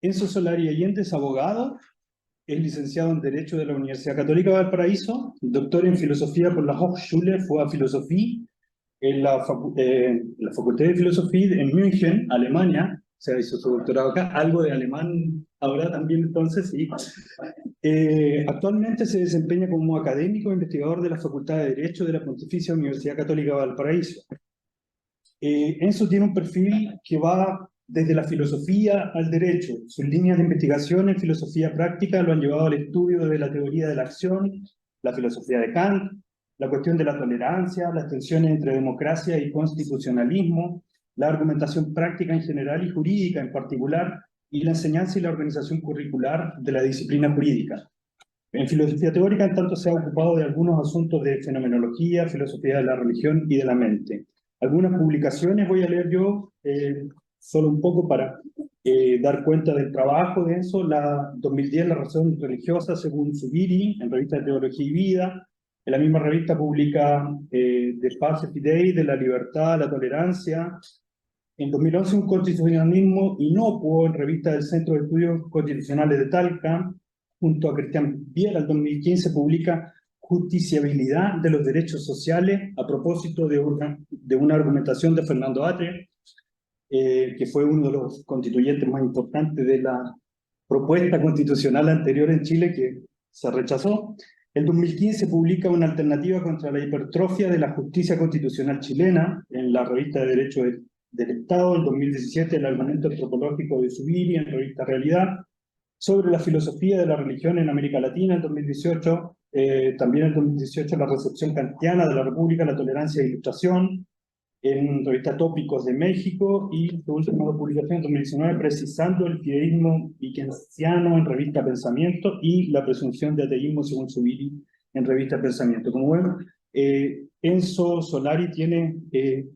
Enzo Solari Allende es abogado, es licenciado en Derecho de la Universidad Católica de Valparaíso, doctor en Filosofía por la Hochschule für Philosophie en la Facultad de Filosofía en München, Alemania. O sea, hizo su doctorado acá, algo de alemán ahora también entonces, sí. Actualmente se desempeña como académico e investigador de la Facultad de Derecho de la Pontificia Universidad Católica de Valparaíso. Enzo tiene un perfil que va desde la filosofía al derecho. Sus líneas de investigación en filosofía práctica lo han llevado al estudio de la teoría de la acción, la filosofía de Kant, la cuestión de la tolerancia, las tensiones entre democracia y constitucionalismo, la argumentación práctica en general y jurídica en particular, y la enseñanza y la organización curricular de la disciplina jurídica. En filosofía teórica, en tanto, se ha ocupado de algunos asuntos de fenomenología, filosofía de la religión y de la mente. Algunas publicaciones voy a leer yo, solo un poco para dar cuenta del trabajo de eso. La 2010, La razón religiosa según Zubiri, en revista de Teología y Vida. En la misma revista publica De Paz Fidei, de la libertad, la tolerancia. En 2011, un constitucionalismo inocuo, en revista del Centro de Estudios Constitucionales de Talca. Junto a Cristian Viera, en 2015 publica Justiciabilidad de los Derechos Sociales, a propósito de una argumentación de Fernando Atria, que fue uno de los constituyentes más importantes de la propuesta constitucional anterior en Chile, que se rechazó. En 2015 publica una alternativa contra la hipertrofia de la justicia constitucional chilena en la revista de Derecho del Estado. En 2017, el argumento antropológico de Zubiri en revista Realidad. Sobre la filosofía de la religión en América Latina en 2018, también en 2018 la recepción kantiana de la República, la tolerancia e ilustración, en revista Tópicos de México, y su última publicación en 2019, Precisando el fideísmo dickensiano en revista Pensamiento, y la presunción de ateísmo según Zubiri en revista Pensamiento. Como ven, Enzo Solari tiene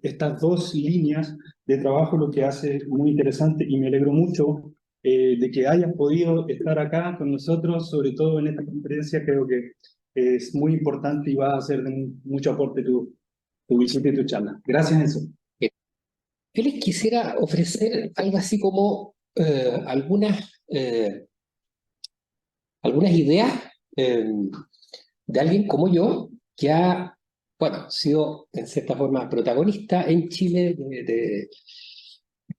estas dos líneas de trabajo, lo que hace muy interesante, y me alegro mucho de que hayas podido estar acá con nosotros, sobre todo en esta conferencia. Creo que es muy importante y va a ser de mucho aporte tu visita y tu charla. Gracias, Enzo. Yo les quisiera ofrecer algo así como algunas ideas de alguien como yo, que ha, bueno, sido en cierta forma protagonista en Chile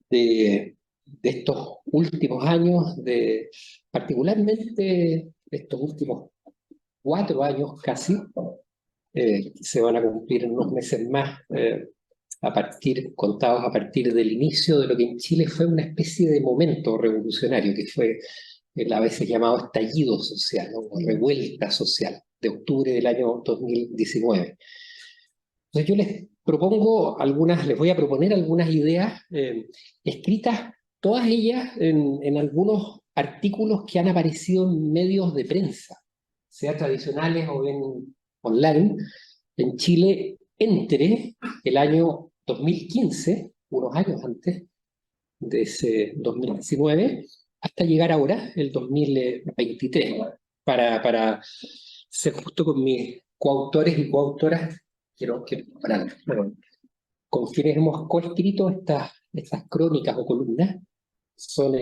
de estos últimos años, particularmente de estos últimos 4 años casi, se van a cumplir en unos meses más, contados a partir del inicio de lo que en Chile fue una especie de momento revolucionario, que fue a veces llamado estallido social, ¿no? O revuelta social, de octubre del año 2019. Entonces yo les voy a proponer algunas ideas escritas, todas ellas en algunos artículos que han aparecido en medios de prensa, sea tradicionales o bien online, en Chile entre el año 2015, unos años antes de ese 2019, hasta llegar ahora, el 2023, para ser justo con mis coautores y coautoras, con quienes hemos coescrito estas crónicas o columnas. Son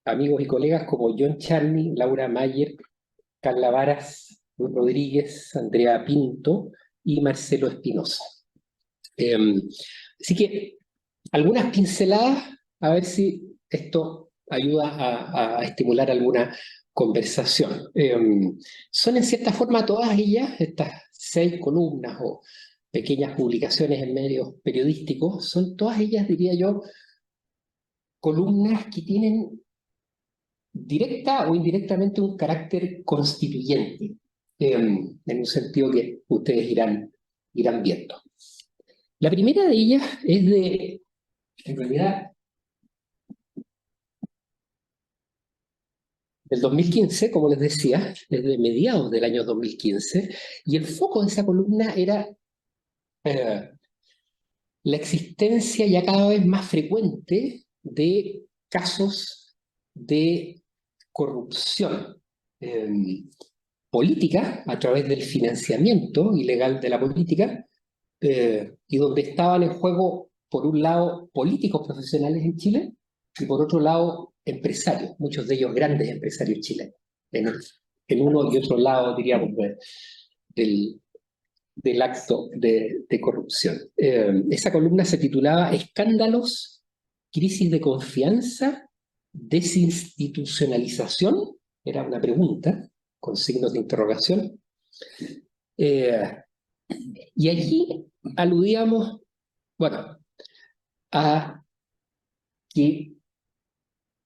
amigos y colegas como John Charney, Laura Mayer, Carla Varas Rodríguez, Andrea Pinto y Marcelo Espinosa. Así que algunas pinceladas, a ver si esto ayuda a estimular alguna conversación. Son en cierta forma todas ellas, estas 6 columnas o pequeñas publicaciones en medios periodísticos, son todas ellas, diría yo, columnas que tienen directa o indirectamente un carácter constituyente, en un sentido que ustedes irán viendo. La primera de ellas es en realidad, del 2015, como les decía, desde mediados del año 2015, y el foco de esa columna era la existencia ya cada vez más frecuente de casos de corrupción política a través del financiamiento ilegal de la política, y donde estaban en juego, por un lado, políticos profesionales en Chile, y por otro lado, empresarios, muchos de ellos grandes empresarios chilenos, en uno y otro lado, diríamos, del acto de corrupción. Esa columna se titulaba Escándalos, crisis de confianza, desinstitucionalización, era una pregunta con signos de interrogación. Y allí aludíamos, bueno, a que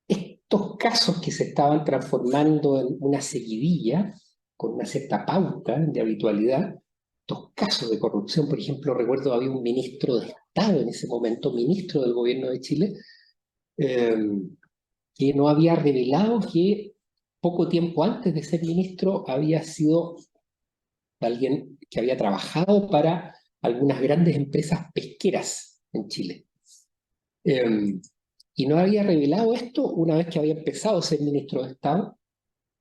estos casos que se estaban transformando en una seguidilla, con una cierta pauta de habitualidad, estos casos de corrupción, por ejemplo, recuerdo había un ministro de Estado en ese momento, ministro del gobierno de Chile, que no había revelado que poco tiempo antes de ser ministro había sido alguien que había trabajado para algunas grandes empresas pesqueras en Chile. Y no había revelado esto una vez que había empezado a ser ministro de Estado,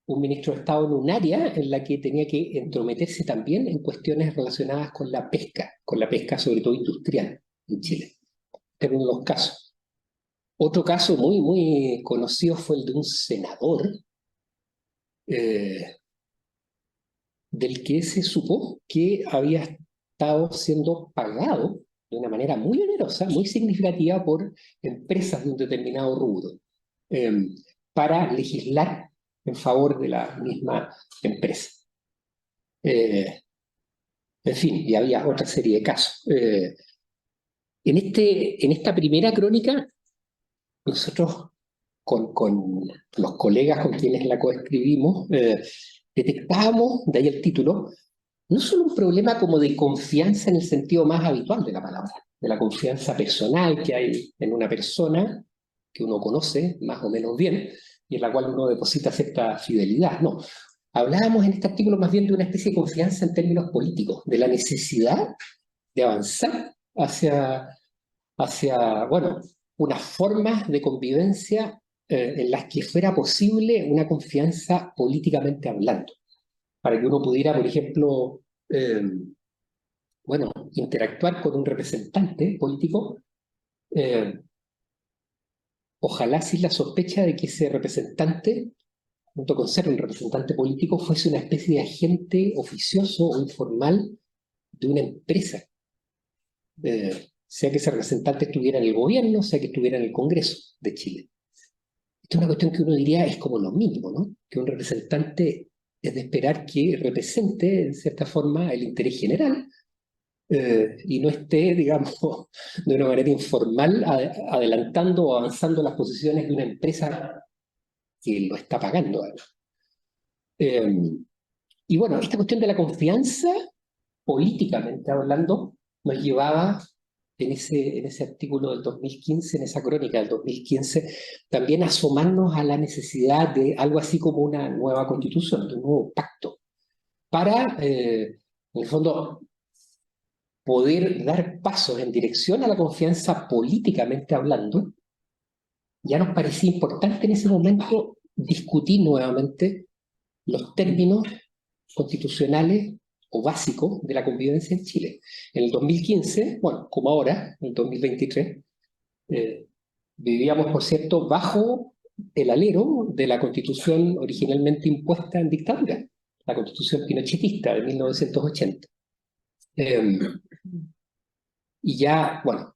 un ministro de Estado en un área en la que tenía que entrometerse también en cuestiones relacionadas con la pesca sobre todo industrial en Chile. Era uno de los casos. Otro caso muy, muy conocido fue el de un senador del que se supo que había estado siendo pagado de una manera muy onerosa, muy significativa por empresas de un determinado rubro, para legislar en favor de la misma empresa. En fin, y había otra serie de casos. En esta primera crónica, nosotros con los colegas con quienes la coescribimos, detectábamos, de ahí el título, no solo un problema como de confianza en el sentido más habitual de la palabra, de la confianza personal que hay en una persona que uno conoce más o menos bien y en la cual uno deposita cierta fidelidad. No, hablábamos en este artículo más bien de una especie de confianza en términos políticos, de la necesidad de avanzar hacia bueno, unas formas de convivencia en las que fuera posible una confianza políticamente hablando, para que uno pudiera, por ejemplo, bueno, interactuar con un representante político, ojalá sin la sospecha de que ese representante, junto con ser un representante político, fuese una especie de agente oficioso o informal de una empresa, sea que ese representante estuviera en el gobierno, sea que estuviera en el Congreso de Chile. Esta es una cuestión que uno diría es como lo mínimo, ¿no? Que un representante es de esperar que represente, en cierta forma, el interés general y no esté, digamos, de una manera informal adelantando o avanzando las posiciones de una empresa que lo está pagando. Y bueno, esta cuestión de la confianza, políticamente hablando, nos llevaba en ese artículo del 2015, en esa crónica del 2015, también a asomarnos a la necesidad de algo así como una nueva constitución, de un nuevo pacto, para, en el fondo, poder dar pasos en dirección a la confianza políticamente hablando. Ya nos parecía importante en ese momento discutir nuevamente los términos constitucionales o básicos de la convivencia en Chile. En el 2015, bueno, como ahora, en el 2023, vivíamos, por cierto, bajo el alero de la constitución originalmente impuesta en dictadura, la constitución pinochetista de 1980. Y ya, bueno,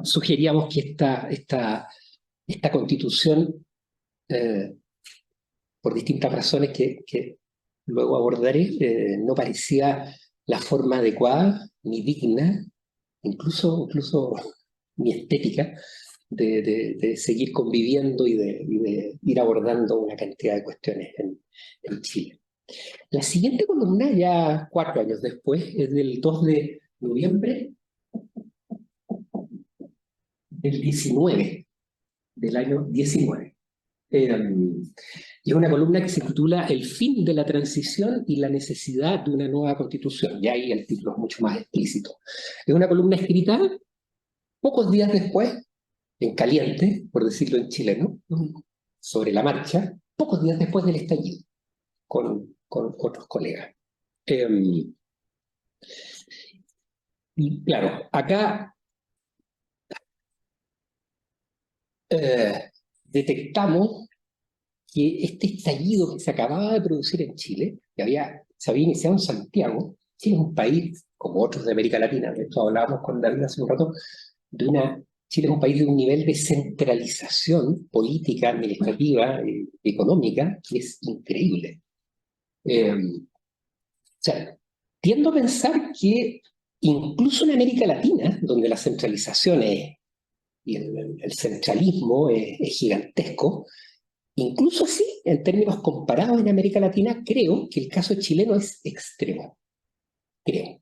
sugeríamos que esta constitución, por distintas razones que luego abordaré, no parecía la forma adecuada, ni digna, incluso ni estética, de seguir conviviendo y de ir abordando una cantidad de cuestiones en Chile. La siguiente columna, ya 4 años después, es del 2 de noviembre del 19, del año 19. Y es una columna que se titula El fin de la transición y la necesidad de una nueva constitución. Y ahí el título es mucho más explícito. Es una columna escrita pocos días después, en caliente, por decirlo en chileno, sobre la marcha, pocos días después del estallido, con otros colegas. Y claro, acá detectamos que este estallido que se acababa de producir en Chile, se había iniciado en Santiago. Chile es un país, como otros de América Latina, de esto hablábamos con David hace un rato, Chile es un país de un nivel de centralización política, administrativa, económica, que es increíble. O sea, tiendo a pensar que incluso en América Latina, donde la centralización y el centralismo es gigantesco, incluso así, en términos comparados en América Latina, creo que el caso chileno es extremo. Creo.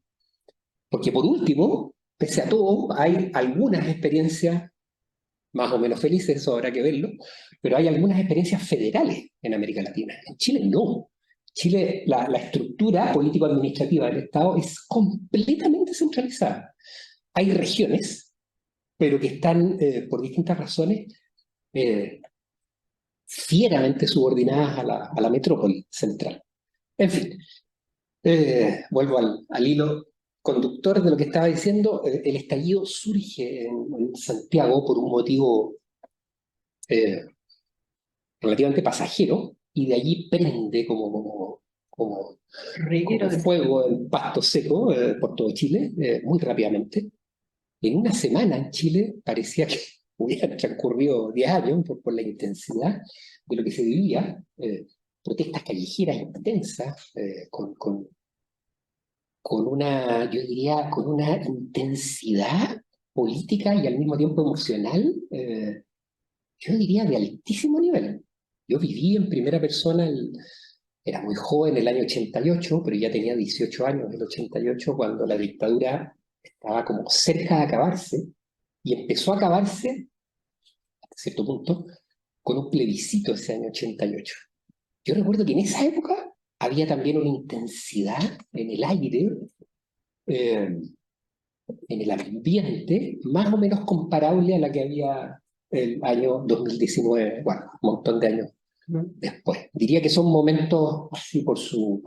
Porque por último, pese a todo, hay algunas experiencias más o menos felices, eso habrá que verlo, pero hay algunas experiencias federales en América Latina. En Chile no. Chile, la estructura político-administrativa del Estado es completamente centralizada. Hay regiones, pero que están, por distintas razones, fieramente subordinadas a la metrópoli central. En fin, vuelvo al hilo conductor de lo que estaba diciendo. El estallido surge en Santiago por un motivo relativamente pasajero, y de allí prende como fuego el pasto seco por todo Chile, muy rápidamente. En una semana en Chile parecía que hubieran transcurrido 10 años por la intensidad de lo que se vivía. Protestas callejeras intensas, con una, yo diría, con una intensidad política y al mismo tiempo emocional, yo diría de altísimo nivel. Yo viví en primera persona, era muy joven, el año 88, pero ya tenía 18 años en el 88, cuando la dictadura estaba como cerca de acabarse, y empezó a acabarse, hasta cierto punto, con un plebiscito ese año 88. Yo recuerdo que en esa época había también una intensidad en el aire, en el ambiente, más o menos comparable a la que había el año 2019, bueno, un montón de años después. Diría que son momentos así por su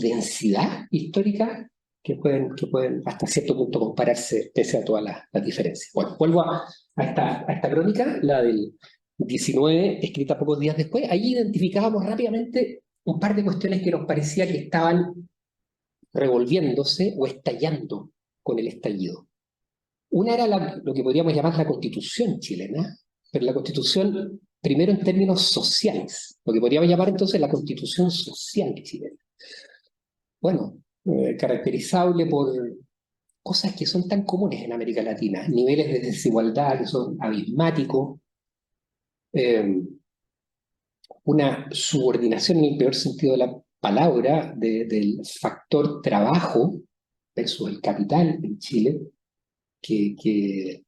densidad histórica que pueden hasta cierto punto compararse pese a todas las diferencias. Bueno, vuelvo a esta crónica, la del 19, escrita pocos días después. Ahí identificábamos rápidamente un par de cuestiones que nos parecía que estaban revolviéndose o estallando con el estallido. Una era lo que podríamos llamar la Constitución chilena, pero la Constitución primero en términos sociales, lo que podríamos llamar entonces la Constitución social chilena. Bueno, caracterizable por cosas que son tan comunes en América Latina, niveles de desigualdad que son abismáticos, una subordinación en el peor sentido de la palabra del factor trabajo versus el capital en Chile, que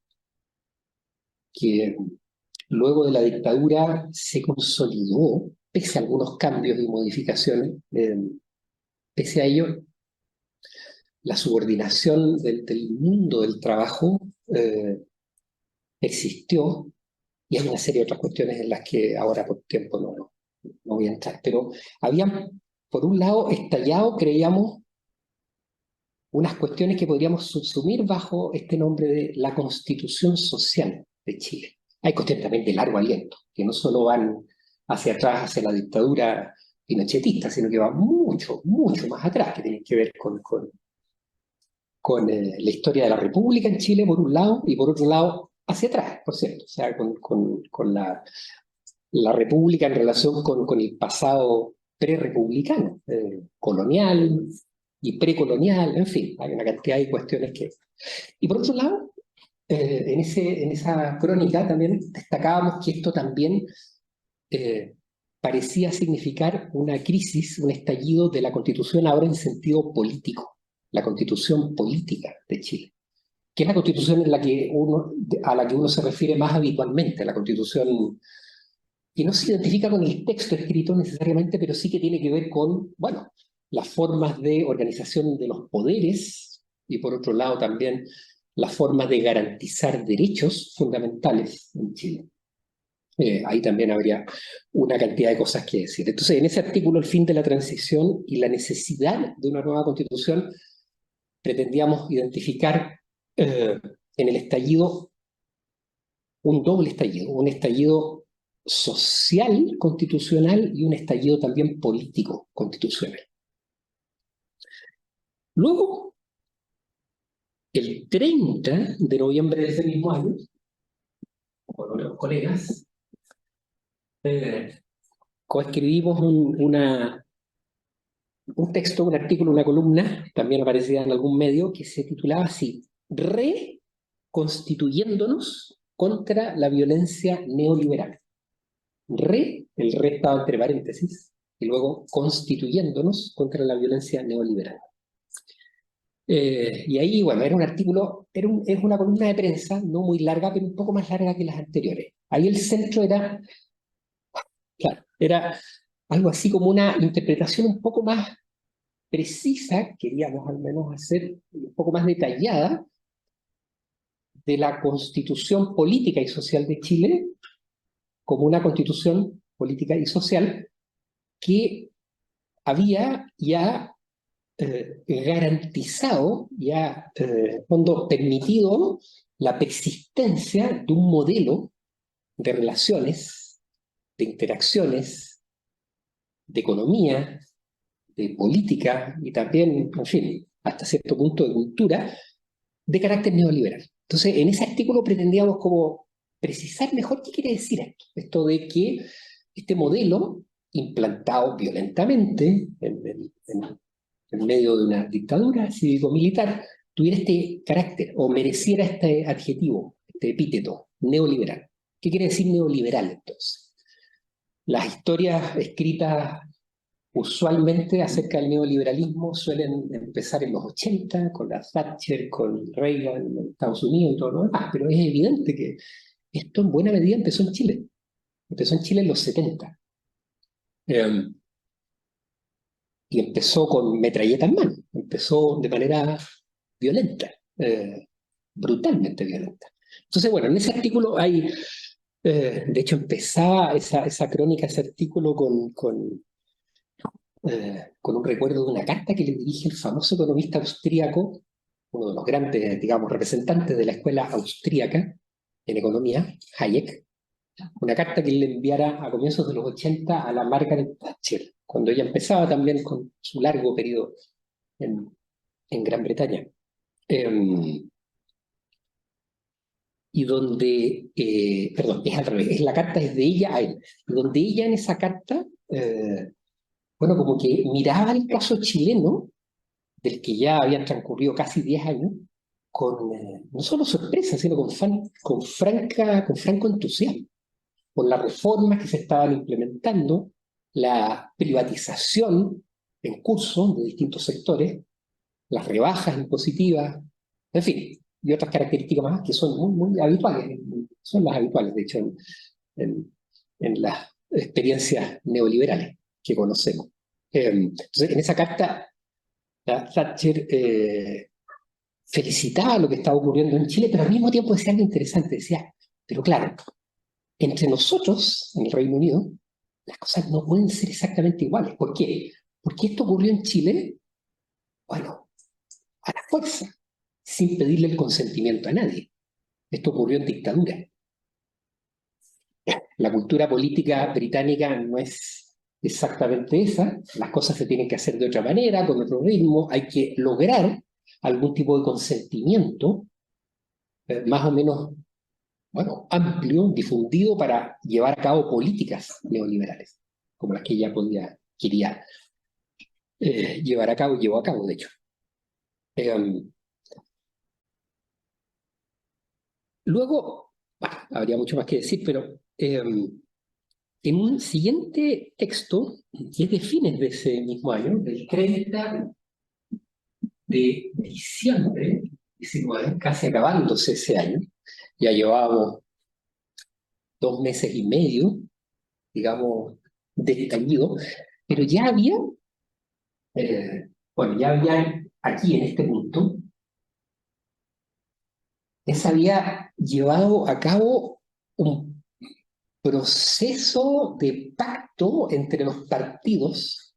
luego de la dictadura se consolidó, pese a algunos cambios y modificaciones. Pese a ello, la subordinación del mundo del trabajo existió, y hay una serie de otras cuestiones en las que ahora por tiempo no voy a entrar. Pero habían, por un lado, estallado, creíamos, unas cuestiones que podríamos subsumir bajo este nombre de la Constitución Social de Chile. Hay cuestiones también de largo aliento, que no solo van hacia atrás, hacia la dictadura pinochetista, sino que van mucho, mucho más atrás, que tienen que ver con la historia de la República en Chile, por un lado, y por otro lado, hacia atrás, por cierto, o sea, con la República en relación con el pasado prerepublicano, colonial y precolonial, en fin, hay una cantidad de cuestiones que... Y por otro lado, en esa crónica también destacábamos que esto también parecía significar una crisis, un estallido de la Constitución ahora en sentido político, la Constitución política de Chile, que es la Constitución a la que uno se refiere más habitualmente, la Constitución que no se identifica con el texto escrito necesariamente, pero sí que tiene que ver con, bueno, las formas de organización de los poderes, y por otro lado también las formas de garantizar derechos fundamentales en Chile. Ahí también habría una cantidad de cosas que decir. Entonces, en ese artículo, El fin de la transición y la necesidad de una nueva constitución, pretendíamos identificar en el estallido un doble estallido, un estallido social constitucional y un estallido también político constitucional. Luego, el 30 de noviembre de ese mismo año, con unos colegas, coescribimos un texto, un artículo, una columna, también aparecía en algún medio, que se titulaba así: Reconstituyéndonos contra la violencia neoliberal. El re estaba entre paréntesis, y luego constituyéndonos contra la violencia neoliberal. Y ahí, bueno, era un artículo, es una columna de prensa, no muy larga, pero un poco más larga que las anteriores. Ahí el centro era, claro, era algo así como una interpretación un poco más precisa, queríamos al menos hacer un poco más detallada, de la constitución política y social de Chile como una constitución política y social que había ya garantizado, ya permitido la persistencia de un modelo de relaciones, de interacciones, de economía, de política y también, en fin, hasta cierto punto de cultura, de carácter neoliberal. Entonces, en ese artículo pretendíamos como precisar mejor qué quiere decir esto. Esto de que este modelo, implantado violentamente en medio de una dictadura cívico-militar, tuviera este carácter o mereciera este adjetivo, este epíteto, neoliberal. ¿Qué quiere decir neoliberal entonces? Las historias escritas usualmente acerca del neoliberalismo suelen empezar en los 80, con la Thatcher, con Reagan en Estados Unidos y todo lo demás, pero es evidente que esto en buena medida empezó en Chile. Empezó en Chile en los 70. Y empezó con metralleta en mano, empezó de manera violenta, brutalmente violenta. Entonces, bueno, en ese artículo hay, de hecho empezaba esa crónica, ese artículo con un recuerdo de una carta que le dirige el famoso economista austríaco, uno de los grandes, digamos, representantes de la escuela austríaca en economía, Hayek, una carta que le enviara a comienzos de los 80 a la Margaret Thatcher, cuando ella empezaba también con su largo periodo en Gran Bretaña. Y donde, perdón, es al revés, la carta es de ella a él, donde ella en esa carta, bueno, como que miraba el caso chileno, del que ya habían transcurrido casi 10 años, con no solo sorpresa, sino con franco entusiasmo, por las reformas que se estaban implementando, la privatización en curso de distintos sectores, las rebajas impositivas, en fin, y otras características más que son muy habituales, son las habituales, de hecho, en las experiencias neoliberales que conocemos. Entonces, en esa carta, Thatcher felicitaba lo que estaba ocurriendo en Chile, pero al mismo tiempo decía algo interesante, decía, pero claro, entre nosotros, en el Reino Unido, las cosas no pueden ser exactamente iguales. ¿Por qué? Porque esto ocurrió en Chile, bueno, a la fuerza, sin pedirle el consentimiento a nadie. Esto ocurrió en dictadura. La cultura política británica no es exactamente esa, las cosas se tienen que hacer de otra manera, con otro ritmo, hay que lograr algún tipo de consentimiento más o menos, bueno, amplio, difundido para llevar a cabo políticas neoliberales, como las que ella quería llevar a cabo y llevó a cabo, de hecho. Luego, bueno, habría mucho más que decir, pero en un siguiente texto, que es de fines de ese mismo año, del 30 de diciembre, 19, casi acabándose ese año, ya llevábamos 2 meses y medio, digamos, de estallido, pero bueno, ya había aquí en este punto, se había llevado a cabo un proceso de pacto entre los partidos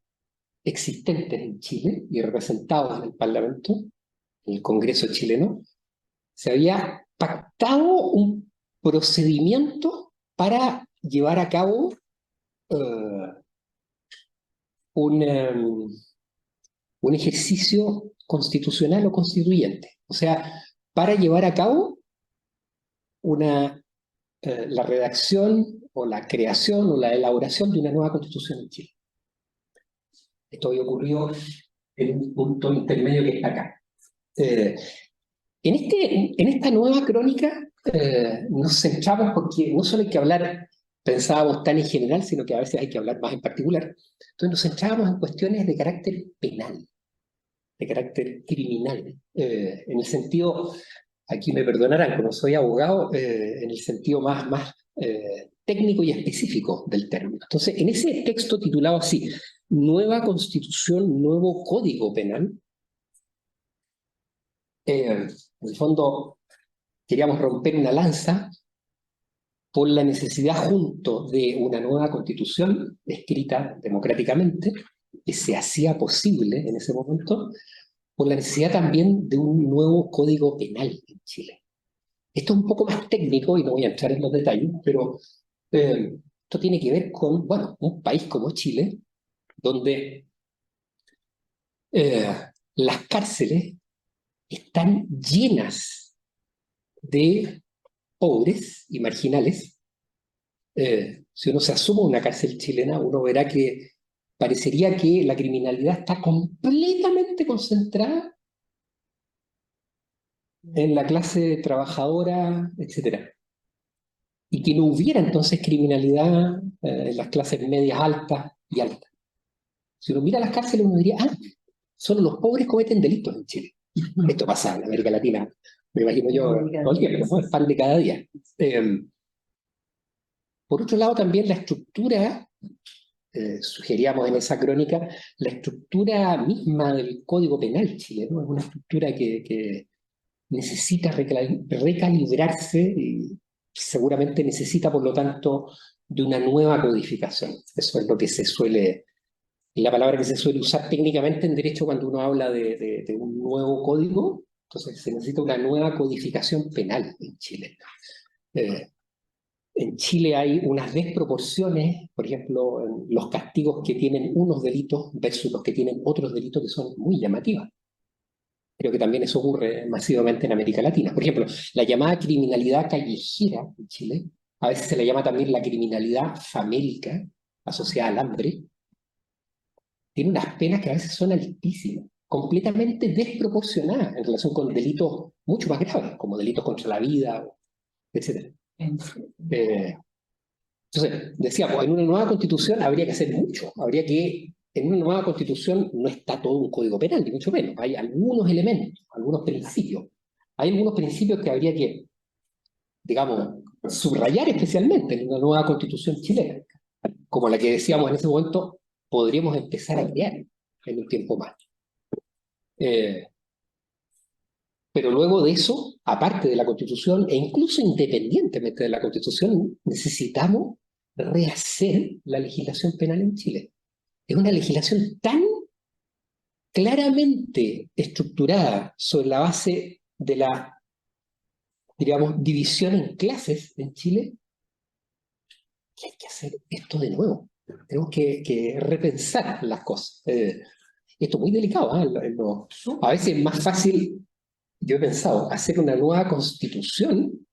existentes en Chile y representados en el Parlamento, en el Congreso chileno. Se había pactado un procedimientos para llevar a cabo eh, un ejercicio constitucional o constituyente. O sea, para llevar a cabo la redacción o la creación o la elaboración de una nueva constitución en Chile. Esto había ocurrido en un punto intermedio que está acá. En esta nueva crónica nos centramos porque no solo hay que hablar, pensábamos tan en general, sino que a veces hay que hablar más en particular. Entonces nos centrábamos en cuestiones de carácter penal, de carácter criminal, en el sentido, aquí me perdonarán, como soy abogado, en el sentido más técnico y específico del término. Entonces, en ese texto titulado así, Nueva Constitución, Nuevo Código Penal, en el fondo queríamos romper una lanza por la necesidad junto de una nueva constitución escrita democráticamente, que se hacía posible en ese momento, por la necesidad también de un nuevo código penal en Chile. Esto es un poco más técnico y no voy a entrar en los detalles, pero esto tiene que ver con, bueno, un país como Chile, donde las cárceles están llenas de pobres y marginales. Si uno se asoma a una cárcel chilena, uno verá que parecería que la criminalidad está completamente concentrada en la clase trabajadora, etc. Y que no hubiera entonces criminalidad en las clases medias altas y altas. Si uno mira las cárceles, uno diría, solo los pobres cometen delitos en Chile. Esto pasa en América Latina, me imagino yo, todo el tiempo, ¿no? Es pan de cada día. Por otro lado, también la estructura, sugeríamos en esa crónica, la estructura misma del Código Penal chileno es una estructura que necesita recalibrarse y seguramente necesita, por lo tanto, de una nueva codificación. Eso es lo que se suele, la palabra que se suele usar técnicamente en derecho cuando uno habla de un nuevo código. Entonces se necesita una nueva codificación penal en Chile. En Chile hay unas desproporciones, por ejemplo, en los castigos que tienen unos delitos versus los que tienen otros delitos que son muy llamativas. Creo que también eso ocurre masivamente en América Latina. Por ejemplo, la llamada criminalidad callejera en Chile, a veces se le llama también la criminalidad famélica, asociada al hambre, tiene unas penas que a veces son altísimas, completamente desproporcionadas en relación con delitos mucho más graves, como delitos contra la vida, etc. Entonces, decíamos, en una nueva constitución habría que hacer mucho, en una nueva constitución no está todo un código penal, ni mucho menos, hay algunos elementos, algunos principios. Hay algunos principios que habría que, digamos, subrayar especialmente en una nueva constitución chilena, como la que decíamos en ese momento, podríamos empezar a crear en un tiempo más. Pero luego de eso, aparte de la Constitución, e incluso independientemente de la Constitución, necesitamos rehacer la legislación penal en Chile. Es una legislación tan claramente estructurada sobre la base de la, digamos, división en clases en Chile, que hay que hacer esto de nuevo. Tenemos que repensar las cosas. Esto es muy delicado, ¿eh? A veces es más fácil, yo he pensado, hacer una nueva constitución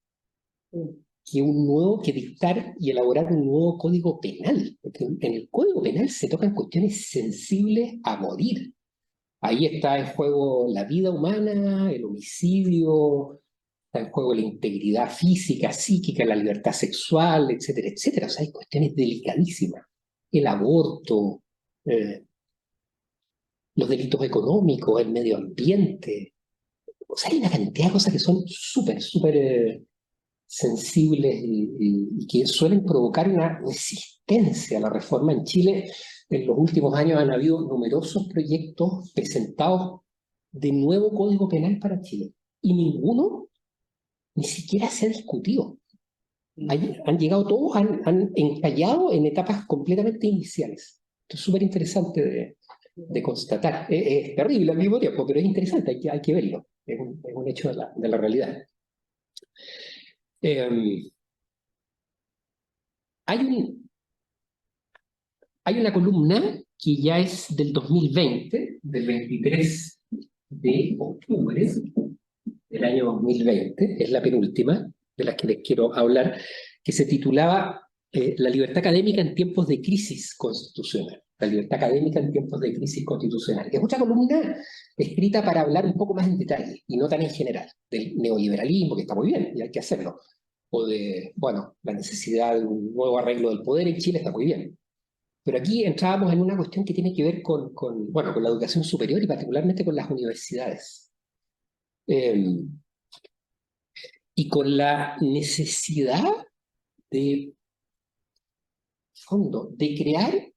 que dictar y elaborar un nuevo código penal. Porque en el código penal se tocan cuestiones sensibles a morir. Ahí está en juego la vida humana, el homicidio, está en juego la integridad física, psíquica, la libertad sexual, etcétera, etcétera. O sea, hay cuestiones delicadísimas. El aborto, los delitos económicos, el medio ambiente. O sea, hay una cantidad de cosas que son súper sensibles y que suelen provocar una resistencia a la reforma en Chile. En los últimos años han habido numerosos proyectos presentados de nuevo Código Penal para Chile y ninguno ni siquiera se ha discutido. Han llegado todos, han encallado en etapas completamente iniciales. Esto es súper interesante de constatar. Es terrible al mismo tiempo, pero es interesante, hay que verlo. Es un hecho de la realidad. hay una columna que ya es del 2020, del 23 de octubre del año 2020, es la penúltima de las que les quiero hablar, que se titulaba La libertad académica en tiempos de crisis constitucional. La libertad académica en tiempos de crisis constitucional. Es otra columna escrita para hablar un poco más en detalle, y no tan en general, del neoliberalismo, que está muy bien, y hay que hacerlo, o de, bueno, la necesidad de un nuevo arreglo del poder en Chile, está muy bien. Pero aquí entrábamos en una cuestión que tiene que ver bueno, con la educación superior y particularmente con las universidades. Y con la necesidad de fondo, de crear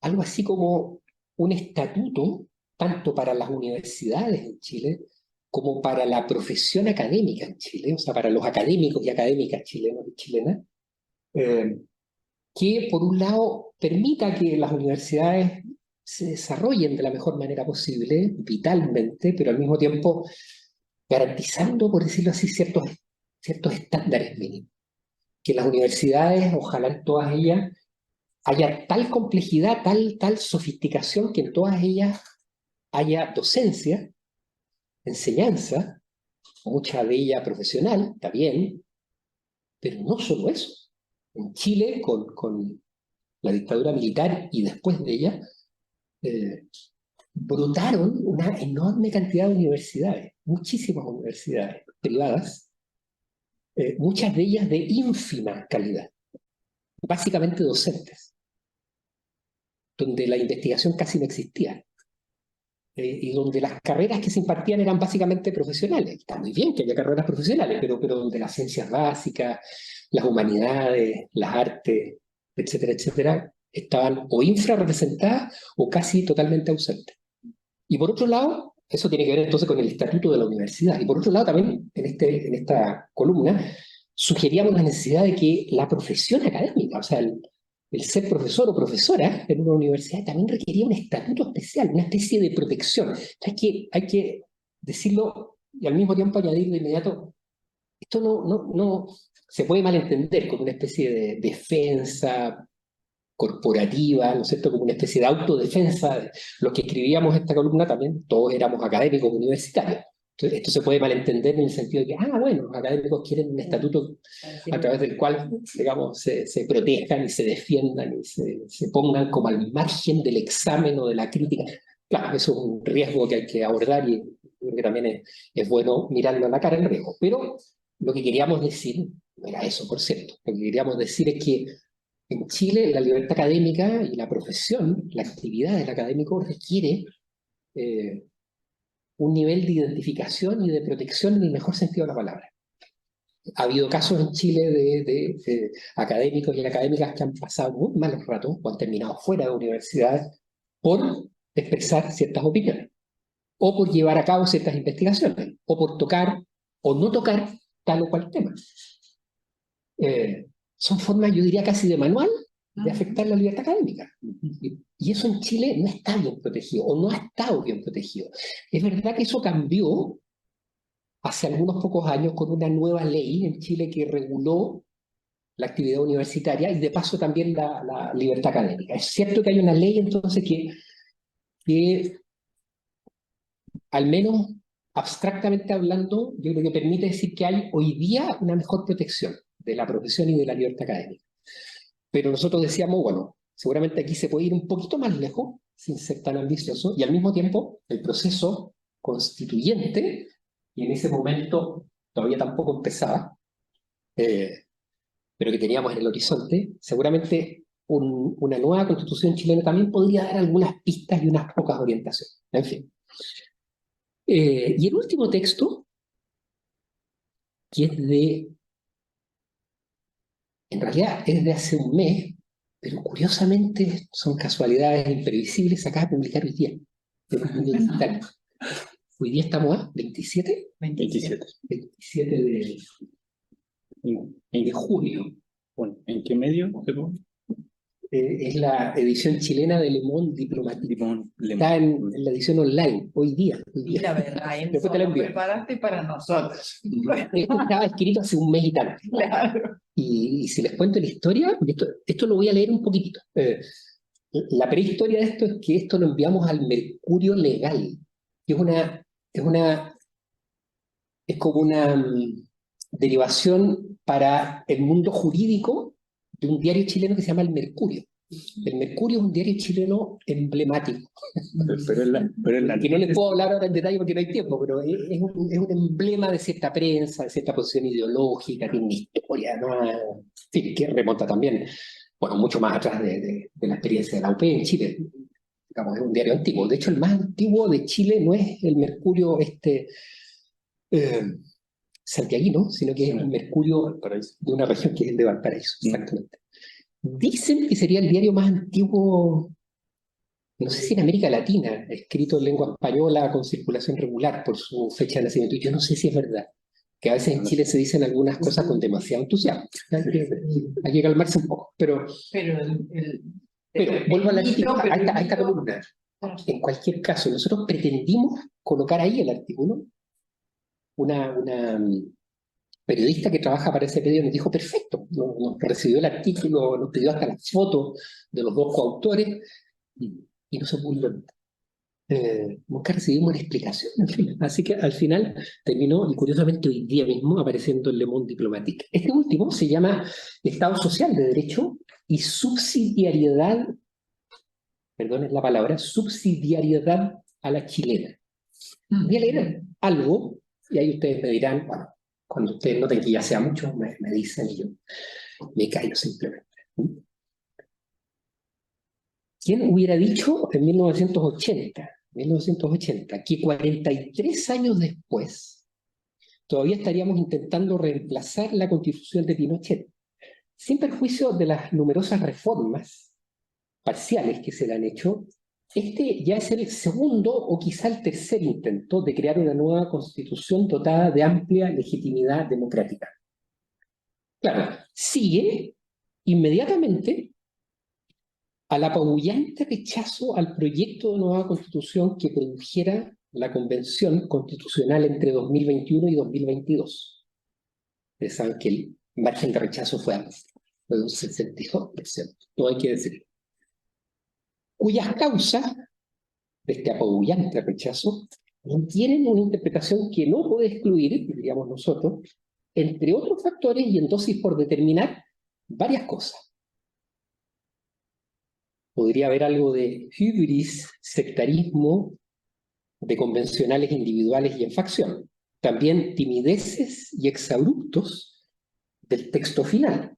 algo así como un estatuto, tanto para las universidades en Chile, como para la profesión académica en Chile, o sea, para los académicos y académicas chilenos y chilenas, que por un lado permita que las universidades se desarrollen de la mejor manera posible, vitalmente, pero al mismo tiempo garantizando, por decirlo así, ciertos estándares mínimos. Que las universidades, ojalá en todas ellas, haya tal complejidad, tal sofisticación, que en todas ellas haya docencia, enseñanza, mucha de ella profesional, está bien, pero no solo eso. En Chile, con la dictadura militar y después de ella, brotaron una enorme cantidad de universidades, muchísimas universidades privadas, muchas de ellas de ínfima calidad, básicamente docentes, donde la investigación casi no existía, y donde las carreras que se impartían eran básicamente profesionales. Está muy bien que haya carreras profesionales, pero donde las ciencias básicas, las humanidades, las artes, etcétera, etcétera, estaban o infrarrepresentadas o casi totalmente ausentes. Y por otro lado, eso tiene que ver entonces con el estatuto de la universidad. Y por otro lado, también en esta columna, sugeríamos la necesidad de que la profesión académica, o sea, el ser profesor o profesora en una universidad también requería un estatuto especial, una especie de protección. Hay que decirlo y al mismo tiempo añadir de inmediato, esto no se puede malentender como una especie de defensa corporativa, ¿no es cierto?, como una especie de autodefensa. Los que escribíamos esta columna también, todos éramos académicos universitarios. Entonces, esto se puede malentender en el sentido de que, bueno, los académicos quieren un estatuto a través del cual, digamos, se protejan y se defiendan y se pongan como al margen del examen o de la crítica. Claro, eso es un riesgo que hay que abordar y creo que también es bueno mirarlo a la cara en riesgo. Pero lo que queríamos decir, no era eso, por cierto, lo que queríamos decir es que en Chile la libertad académica y la profesión, la actividad del académico requiere un nivel de identificación y de protección en el mejor sentido de la palabra. Ha habido casos en Chile de académicos y académicas que han pasado muy malos ratos o han terminado fuera de universidades por expresar ciertas opiniones, o por llevar a cabo ciertas investigaciones, o por tocar o no tocar tal o cual tema. Son formas, yo diría, casi de manual de afectar la libertad académica. Y eso en Chile no está bien protegido, o no ha estado bien protegido. Es verdad que eso cambió hace algunos pocos años con una nueva ley en Chile que reguló la actividad universitaria y de paso también la libertad académica. Es cierto que hay una ley entonces que al menos abstractamente hablando, yo creo que permite decir que hay hoy día una mejor protección de la profesión y de la libertad académica. Pero nosotros decíamos, bueno, seguramente aquí se puede ir un poquito más lejos, sin ser tan ambicioso, y al mismo tiempo el proceso constituyente, y en ese momento todavía tampoco empezaba, pero que teníamos en el horizonte, seguramente una nueva constitución chilena también podría dar algunas pistas y unas pocas orientaciones. En fin. Y el último texto, que es en realidad es de hace un mes, pero curiosamente son casualidades imprevisibles, se acaba de publicar hoy día. Hoy día estamos a 27 de julio. Bueno, ¿en qué medio? es la edición chilena de Le Monde Diplomatique. Está en la edición online, hoy día. Y la verdad, Después Enzo, te la lo envío. preparaste para nosotros. Esto estaba escrito hace un mes y tanto. Claro. Y si les cuento la historia, esto lo voy a leer un poquitito. La prehistoria de esto es que esto lo enviamos al Mercurio Legal, que es como una derivación para el mundo jurídico de un diario chileno que se llama El Mercurio. El Mercurio es un diario chileno emblemático. Que no les puedo hablar ahora en detalle porque no hay tiempo, pero es un emblema de cierta prensa, de cierta posición ideológica, tiene una historia, ¿no? En fin, que remonta también, bueno, mucho más atrás de la experiencia de la UP en Chile. Digamos, es un diario antiguo. De hecho, el más antiguo de Chile no es el Mercurio santiaguino, sino que es el Mercurio de una región que es el de Valparaíso, exactamente. Dicen que sería el diario más antiguo, no sé si en América Latina, escrito en lengua española con circulación regular por su fecha de nacimiento. Y yo no sé si es verdad, que a veces en Chile se dicen algunas cosas con demasiado entusiasmo. Hay que calmarse un poco, pero vuelvo a esta columna. En cualquier caso, nosotros pretendimos colocar ahí el artículo. Una periodista que trabaja para ese medio nos dijo, perfecto, nos recibió el artículo, nos pidió hasta las fotos de los dos coautores y no se pudo. Nunca recibimos una explicación, en fin. Así que al final terminó, y curiosamente hoy día mismo, apareciendo en Le Monde Diplomatique. Este último se llama Estado Social de Derecho y Subsidiariedad, perdón, es la palabra, subsidiariedad a la chilena. Voy a leer algo, y ahí ustedes me dirán, bueno, cuando ustedes noten que ya sea mucho, me dicen y yo me caigo simplemente. ¿Quién hubiera dicho en 1980, que 43 años después todavía estaríamos intentando reemplazar la Constitución de Pinochet, sin perjuicio de las numerosas reformas parciales que se le han hecho? Este ya es el segundo o quizá el tercer intento de crear una nueva constitución dotada de amplia legitimidad democrática. Claro, sigue inmediatamente al apabullante rechazo al proyecto de nueva constitución que produjera la Convención Constitucional entre 2021 y 2022. Ustedes saben que el margen de rechazo fue de un 62%, no hay que decirlo. Cuyas causas de este apabullante rechazo tienen una interpretación que no puede excluir, diríamos nosotros, entre otros factores y en dosis por determinar varias cosas. Podría haber algo de hibris, sectarismo, de convencionales individuales y en facción. También timideces y exabruptos del texto final.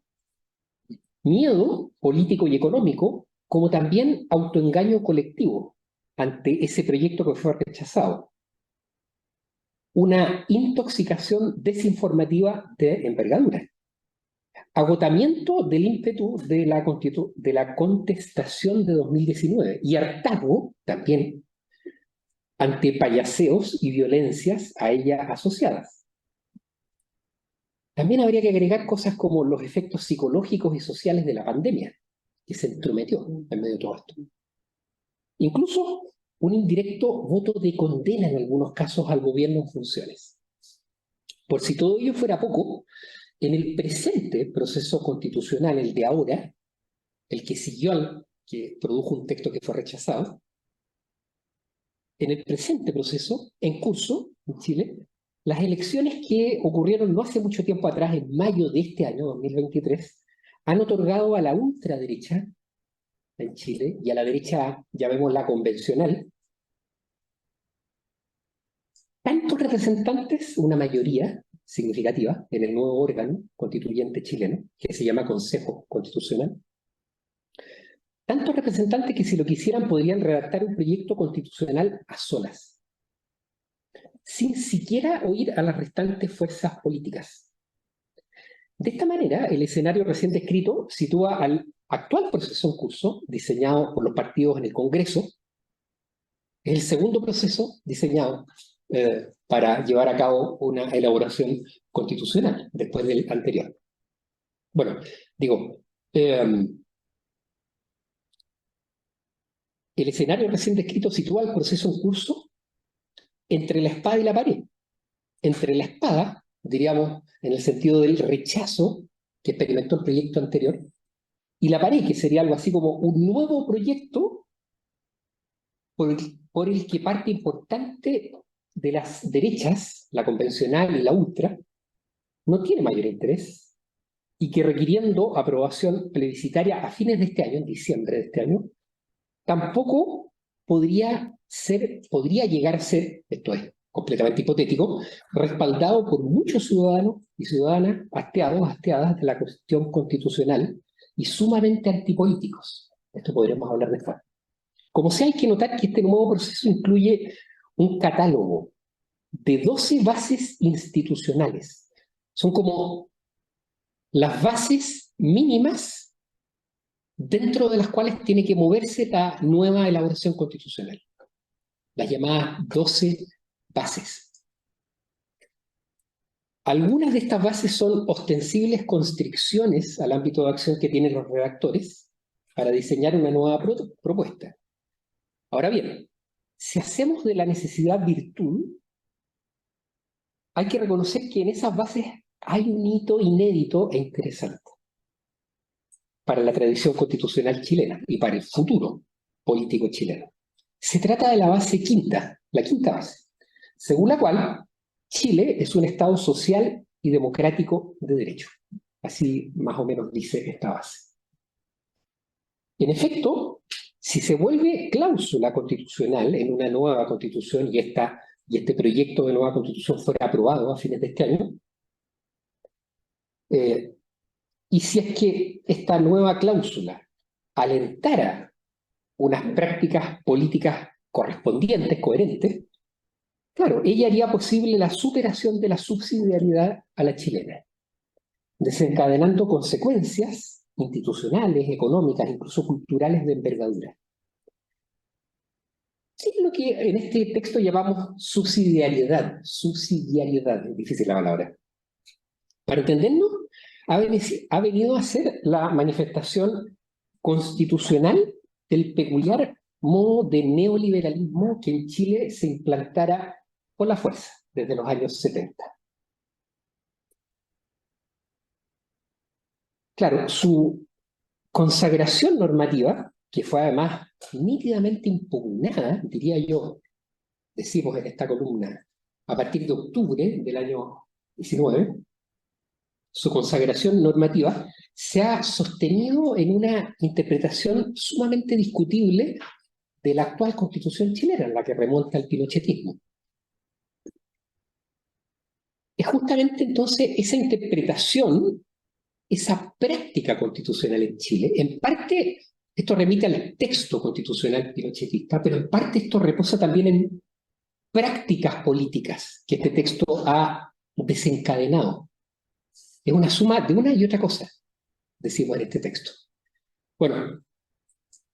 Miedo político y económico, como también autoengaño colectivo ante ese proyecto que fue rechazado. Una intoxicación desinformativa de envergadura. Agotamiento del ímpetu de la contestación de 2019 y hartazgo también ante payaseos y violencias a ella asociadas. También habría que agregar cosas como los efectos psicológicos y sociales de la pandemia, que se entrometió en medio de todo esto. Incluso un indirecto voto de condena en algunos casos al gobierno en funciones. Por si todo ello fuera poco, en el presente proceso constitucional, el de ahora, el que siguió al que produjo un texto que fue rechazado, en el presente proceso en curso en Chile, las elecciones que ocurrieron no hace mucho tiempo atrás, en mayo de este año, 2023, han otorgado a la ultraderecha en Chile y a la derecha, llamémosla convencional, tantos representantes, una mayoría significativa, en el nuevo órgano constituyente chileno, que se llama Consejo Constitucional, tantos representantes que si lo quisieran podrían redactar un proyecto constitucional a solas, sin siquiera oír a las restantes fuerzas políticas. De esta manera, el escenario recién descrito sitúa al actual proceso en curso, diseñado por los partidos en el Congreso, es el segundo proceso diseñado para llevar a cabo una elaboración constitucional, después del anterior. Bueno, digo, el escenario recién descrito sitúa el proceso en curso entre la espada y la pared. Entre la espada, diríamos, en el sentido del rechazo que experimentó el proyecto anterior, y la pared, que sería algo así como un nuevo proyecto por el que parte importante de las derechas, la convencional y la ultra, no tiene mayor interés, y que requiriendo aprobación plebiscitaria a fines de este año, en diciembre de este año, tampoco podría llegar a ser, esto es completamente hipotético, respaldado por muchos ciudadanos y ciudadanas hasteadas de la cuestión constitucional y sumamente antipolíticos. Esto podremos hablar después. Como sea, hay que notar que este nuevo proceso incluye un catálogo de 12 bases institucionales. Son como las bases mínimas dentro de las cuales tiene que moverse la nueva elaboración constitucional. Las llamadas 12 bases. Algunas de estas bases son ostensibles constricciones al ámbito de acción que tienen los redactores para diseñar una nueva propuesta. Ahora bien, si hacemos de la necesidad virtud, hay que reconocer que en esas bases hay un hito inédito e interesante para la tradición constitucional chilena y para el futuro político chileno. Se trata de la base quinta, la quinta base, según la cual Chile es un Estado social y democrático de derecho. Así más o menos dice esta base. En efecto, si se vuelve cláusula constitucional en una nueva constitución y este proyecto de nueva constitución fuera aprobado a fines de este año, y si es que esta nueva cláusula alentara unas prácticas políticas correspondientes, coherentes, claro, ella haría posible la superación de la subsidiariedad a la chilena, desencadenando consecuencias institucionales, económicas, incluso culturales de envergadura. ¿Qué es lo que en este texto llamamos subsidiariedad? Subsidiariedad, es difícil la palabra. Para entendernos, ha venido a ser la manifestación constitucional del peculiar modo de neoliberalismo que en Chile se implantara por la fuerza desde los años 70. Claro, su consagración normativa, que fue además nítidamente impugnada, diría yo, decimos en esta columna, a partir de octubre del año 19, su consagración normativa se ha sostenido en una interpretación sumamente discutible de la actual Constitución chilena, en la que remonta al pinochetismo. Es justamente entonces esa interpretación, esa práctica constitucional en Chile, en parte esto remite al texto constitucional pinochetista, pero en parte esto reposa también en prácticas políticas que este texto ha desencadenado. Es una suma de una y otra cosa, decimos en este texto. Bueno,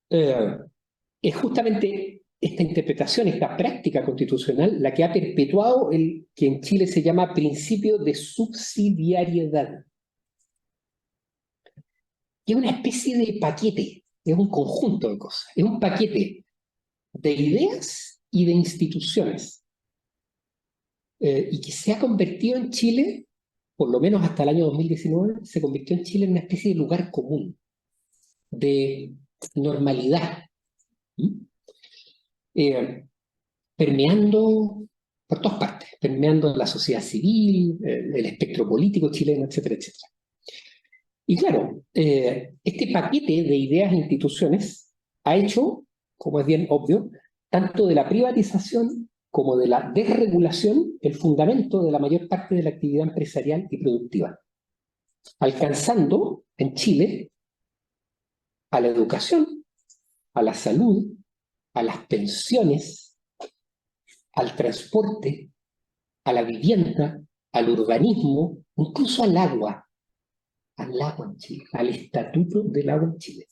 es justamente esta interpretación, esta práctica constitucional, la que ha perpetuado el que en Chile se llama principio de subsidiariedad. Que es una especie de paquete, es un conjunto de cosas, es un paquete de ideas y de instituciones, y que se ha convertido en Chile, por lo menos hasta el año 2019, se convirtió en Chile en una especie de lugar común, de normalidad, permeando por todas partes, permeando la sociedad civil, el espectro político chileno, etcétera, etcétera. Y claro, este paquete de ideas e instituciones ha hecho, como es bien obvio, tanto de la privatización como de la desregulación el fundamento de la mayor parte de la actividad empresarial y productiva, alcanzando en Chile a la educación, a la salud, a las pensiones, al transporte, a la vivienda, al urbanismo, incluso al agua en Chile, al estatuto del agua en Chile.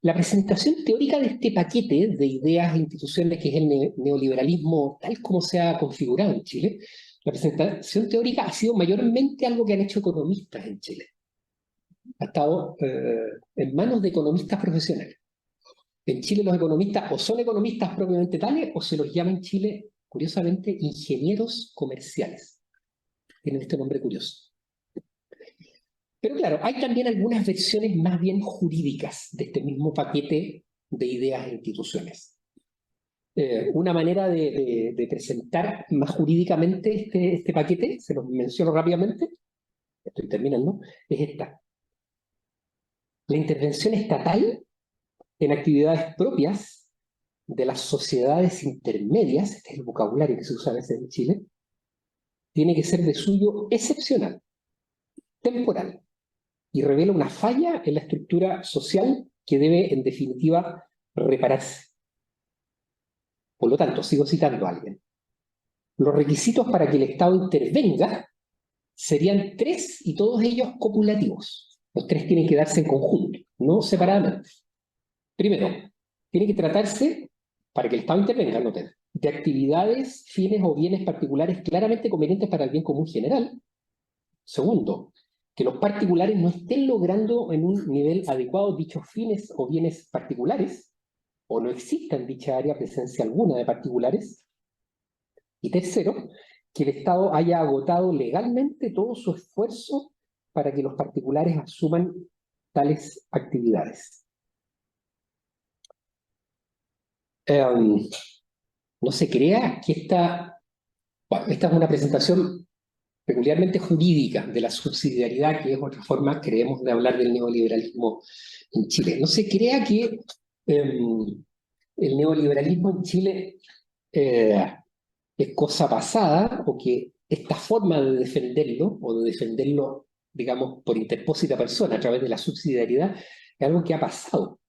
La presentación teórica de este paquete de ideas e instituciones que es el neoliberalismo tal como se ha configurado en Chile, la presentación teórica ha sido mayormente algo que han hecho economistas en Chile. ha estado en manos de economistas profesionales. En Chile los economistas o son economistas propiamente tales o se los llama en Chile, curiosamente, ingenieros comerciales. Tienen este nombre curioso. Pero claro, hay también algunas versiones más bien jurídicas de este mismo paquete de ideas e instituciones. Una manera de presentar más jurídicamente este paquete, se los menciono rápidamente, estoy terminando, es esta. La intervención estatal en actividades propias de las sociedades intermedias, este es el vocabulario que se usa a veces en Chile, tiene que ser de suyo excepcional, temporal, y revela una falla en la estructura social que debe, en definitiva, repararse. Por lo tanto, sigo citando a alguien. Los requisitos para que el Estado intervenga serían 3 y todos ellos copulativos. Los 3 tienen que darse en conjunto, no separadamente. Primero, tiene que tratarse, para que el Estado intervenga, noten, de actividades, fines o bienes particulares claramente convenientes para el bien común general. Segundo, que los particulares no estén logrando en un nivel adecuado dichos fines o bienes particulares, o no exista en dicha área presencia alguna de particulares. Y tercero, que el Estado haya agotado legalmente todo su esfuerzo para que los particulares asuman tales actividades. No se crea que esta es una presentación peculiarmente jurídica de la subsidiariedad, que es otra forma, creemos, de hablar del neoliberalismo en Chile. No se crea que el neoliberalismo en Chile es cosa pasada, o que esta forma de defenderlo, o de defenderlo, digamos, por interpósita persona, a través de la subsidiariedad, es algo que ha pasado,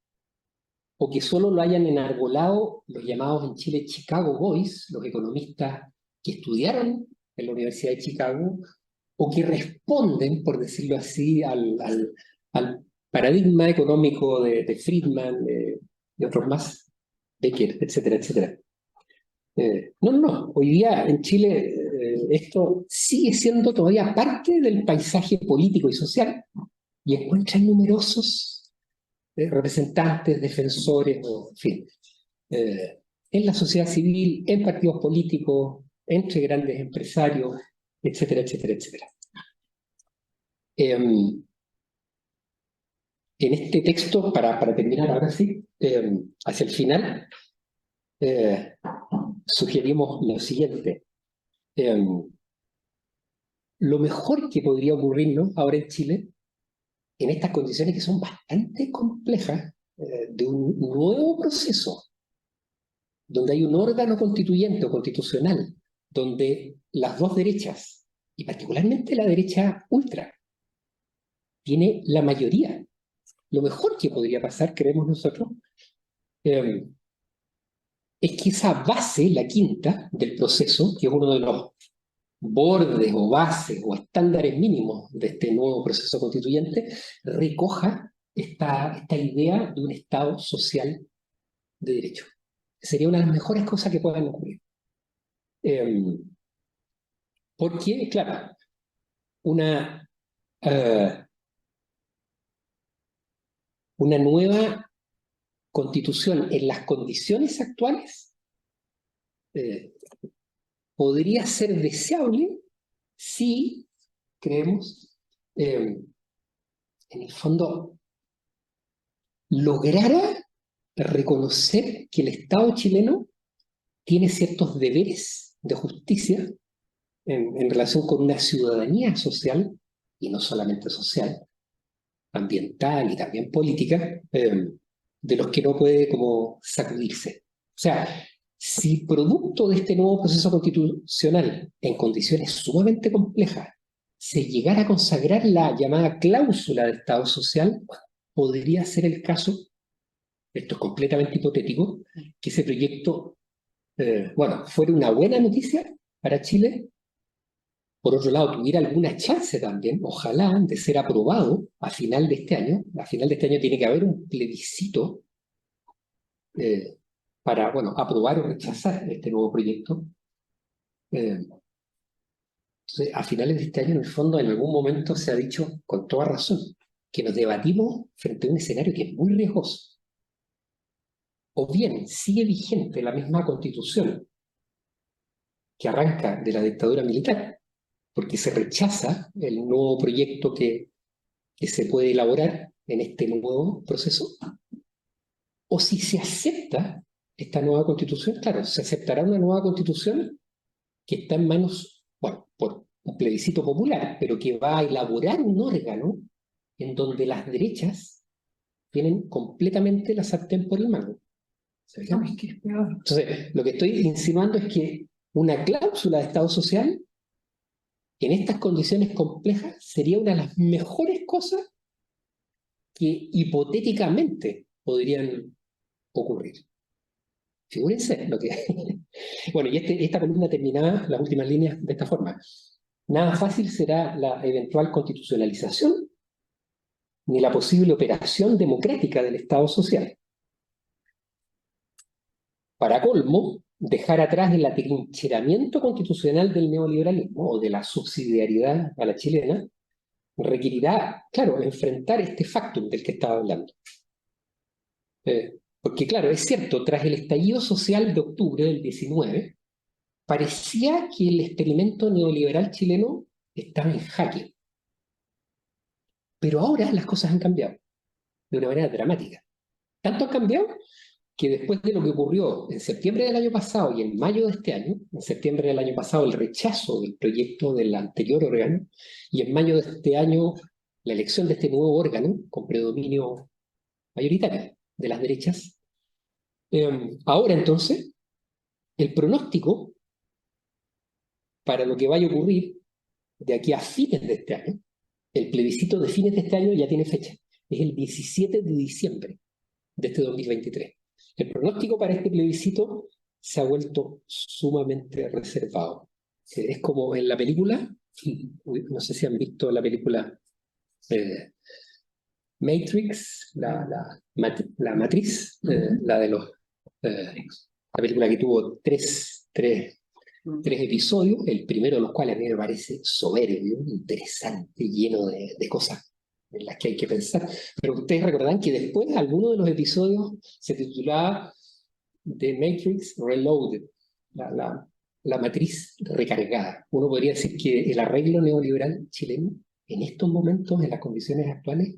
o que solo lo hayan enarbolado los llamados en Chile Chicago Boys, los economistas que estudiaron en la Universidad de Chicago, o que responden, por decirlo así, al paradigma económico de Friedman, de otros más, Becker, etcétera, etcétera. No. Hoy día en Chile esto sigue siendo todavía parte del paisaje político y social, y encuentran numerosos representantes, defensores, o, en fin, en la sociedad civil, en partidos políticos, entre grandes empresarios, etcétera, etcétera, etcétera. En este texto, para terminar ahora sí, hacia el final, sugerimos lo siguiente. Lo mejor que podría ocurrirnos ahora en Chile, en estas condiciones que son bastante complejas, de un nuevo proceso, donde hay un órgano constituyente o constitucional, donde las dos derechas, y particularmente la derecha ultra, tiene la mayoría. Lo mejor que podría pasar, creemos nosotros, es que esa base, la quinta del proceso, que es uno de los bordes o bases o estándares mínimos de este nuevo proceso constituyente, recoja esta idea de un Estado social de derecho. Sería una de las mejores cosas que puedan ocurrir. Porque, claro, una nueva constitución en las condiciones actuales podría ser deseable si, creemos, en el fondo lograra reconocer que el Estado chileno tiene ciertos deberes de justicia en relación con una ciudadanía social, y no solamente social, ambiental y también política, de los que no puede como sacudirse. O sea, si producto de este nuevo proceso constitucional, en condiciones sumamente complejas, se llegara a consagrar la llamada cláusula de Estado social, podría ser el caso, esto es completamente hipotético, que ese proyecto, fuera una buena noticia para Chile. Por otro lado, tuviera alguna chance también, ojalá, de ser aprobado a final de este año. A final de este año tiene que haber un plebiscito para, aprobar o rechazar este nuevo proyecto. Entonces, a finales de este año, en el fondo, en algún momento se ha dicho, con toda razón, que nos debatimos frente a un escenario que es muy riesgoso. O bien sigue vigente la misma constitución que arranca de la dictadura militar, porque se rechaza el nuevo proyecto que se puede elaborar en este nuevo proceso, o si se acepta esta nueva constitución. Claro, se aceptará una nueva constitución que está en manos, bueno, por un plebiscito popular, pero que va a elaborar un órgano en donde las derechas tienen completamente la sartén por el mango. ¿Se fijan? Ay, qué peor. Entonces, lo que estoy insinuando es que una cláusula de Estado social en estas condiciones complejas sería una de las mejores cosas que hipotéticamente podrían ocurrir. Figúrense lo que... Bueno, y esta columna terminaba las últimas líneas de esta forma. Nada fácil será la eventual constitucionalización ni la posible operación democrática del Estado social. Para colmo, dejar atrás el atrincheramiento constitucional del neoliberalismo o de la subsidiariedad a la chilena requerirá, claro, enfrentar este factum del que estaba hablando. Porque, claro, es cierto, tras el estallido social de octubre del 19, parecía que el experimento neoliberal chileno estaba en jaque. Pero ahora las cosas han cambiado de una manera dramática. Tanto han cambiado que después de lo que ocurrió en septiembre del año pasado y en mayo de este año, en septiembre del año pasado el rechazo del proyecto del anterior órgano, y en mayo de este año la elección de este nuevo órgano con predominio mayoritario de las derechas, ahora entonces el pronóstico para lo que vaya a ocurrir de aquí a fines de este año, el plebiscito de fines de este año ya tiene fecha, es el 17 de diciembre de este 2023. El pronóstico para este plebiscito se ha vuelto sumamente reservado. Es como en la película, no sé si han visto la película Matrix, la Matriz, la de los... la película que tuvo tres episodios, el primero de los cuales a mí me parece soberbio, interesante, lleno de cosas en las que hay que pensar. Pero ustedes recordarán que después alguno de los episodios se titulaba The Matrix Reloaded, la matriz recargada. Uno podría decir que el arreglo neoliberal chileno, en estos momentos, en las condiciones actuales,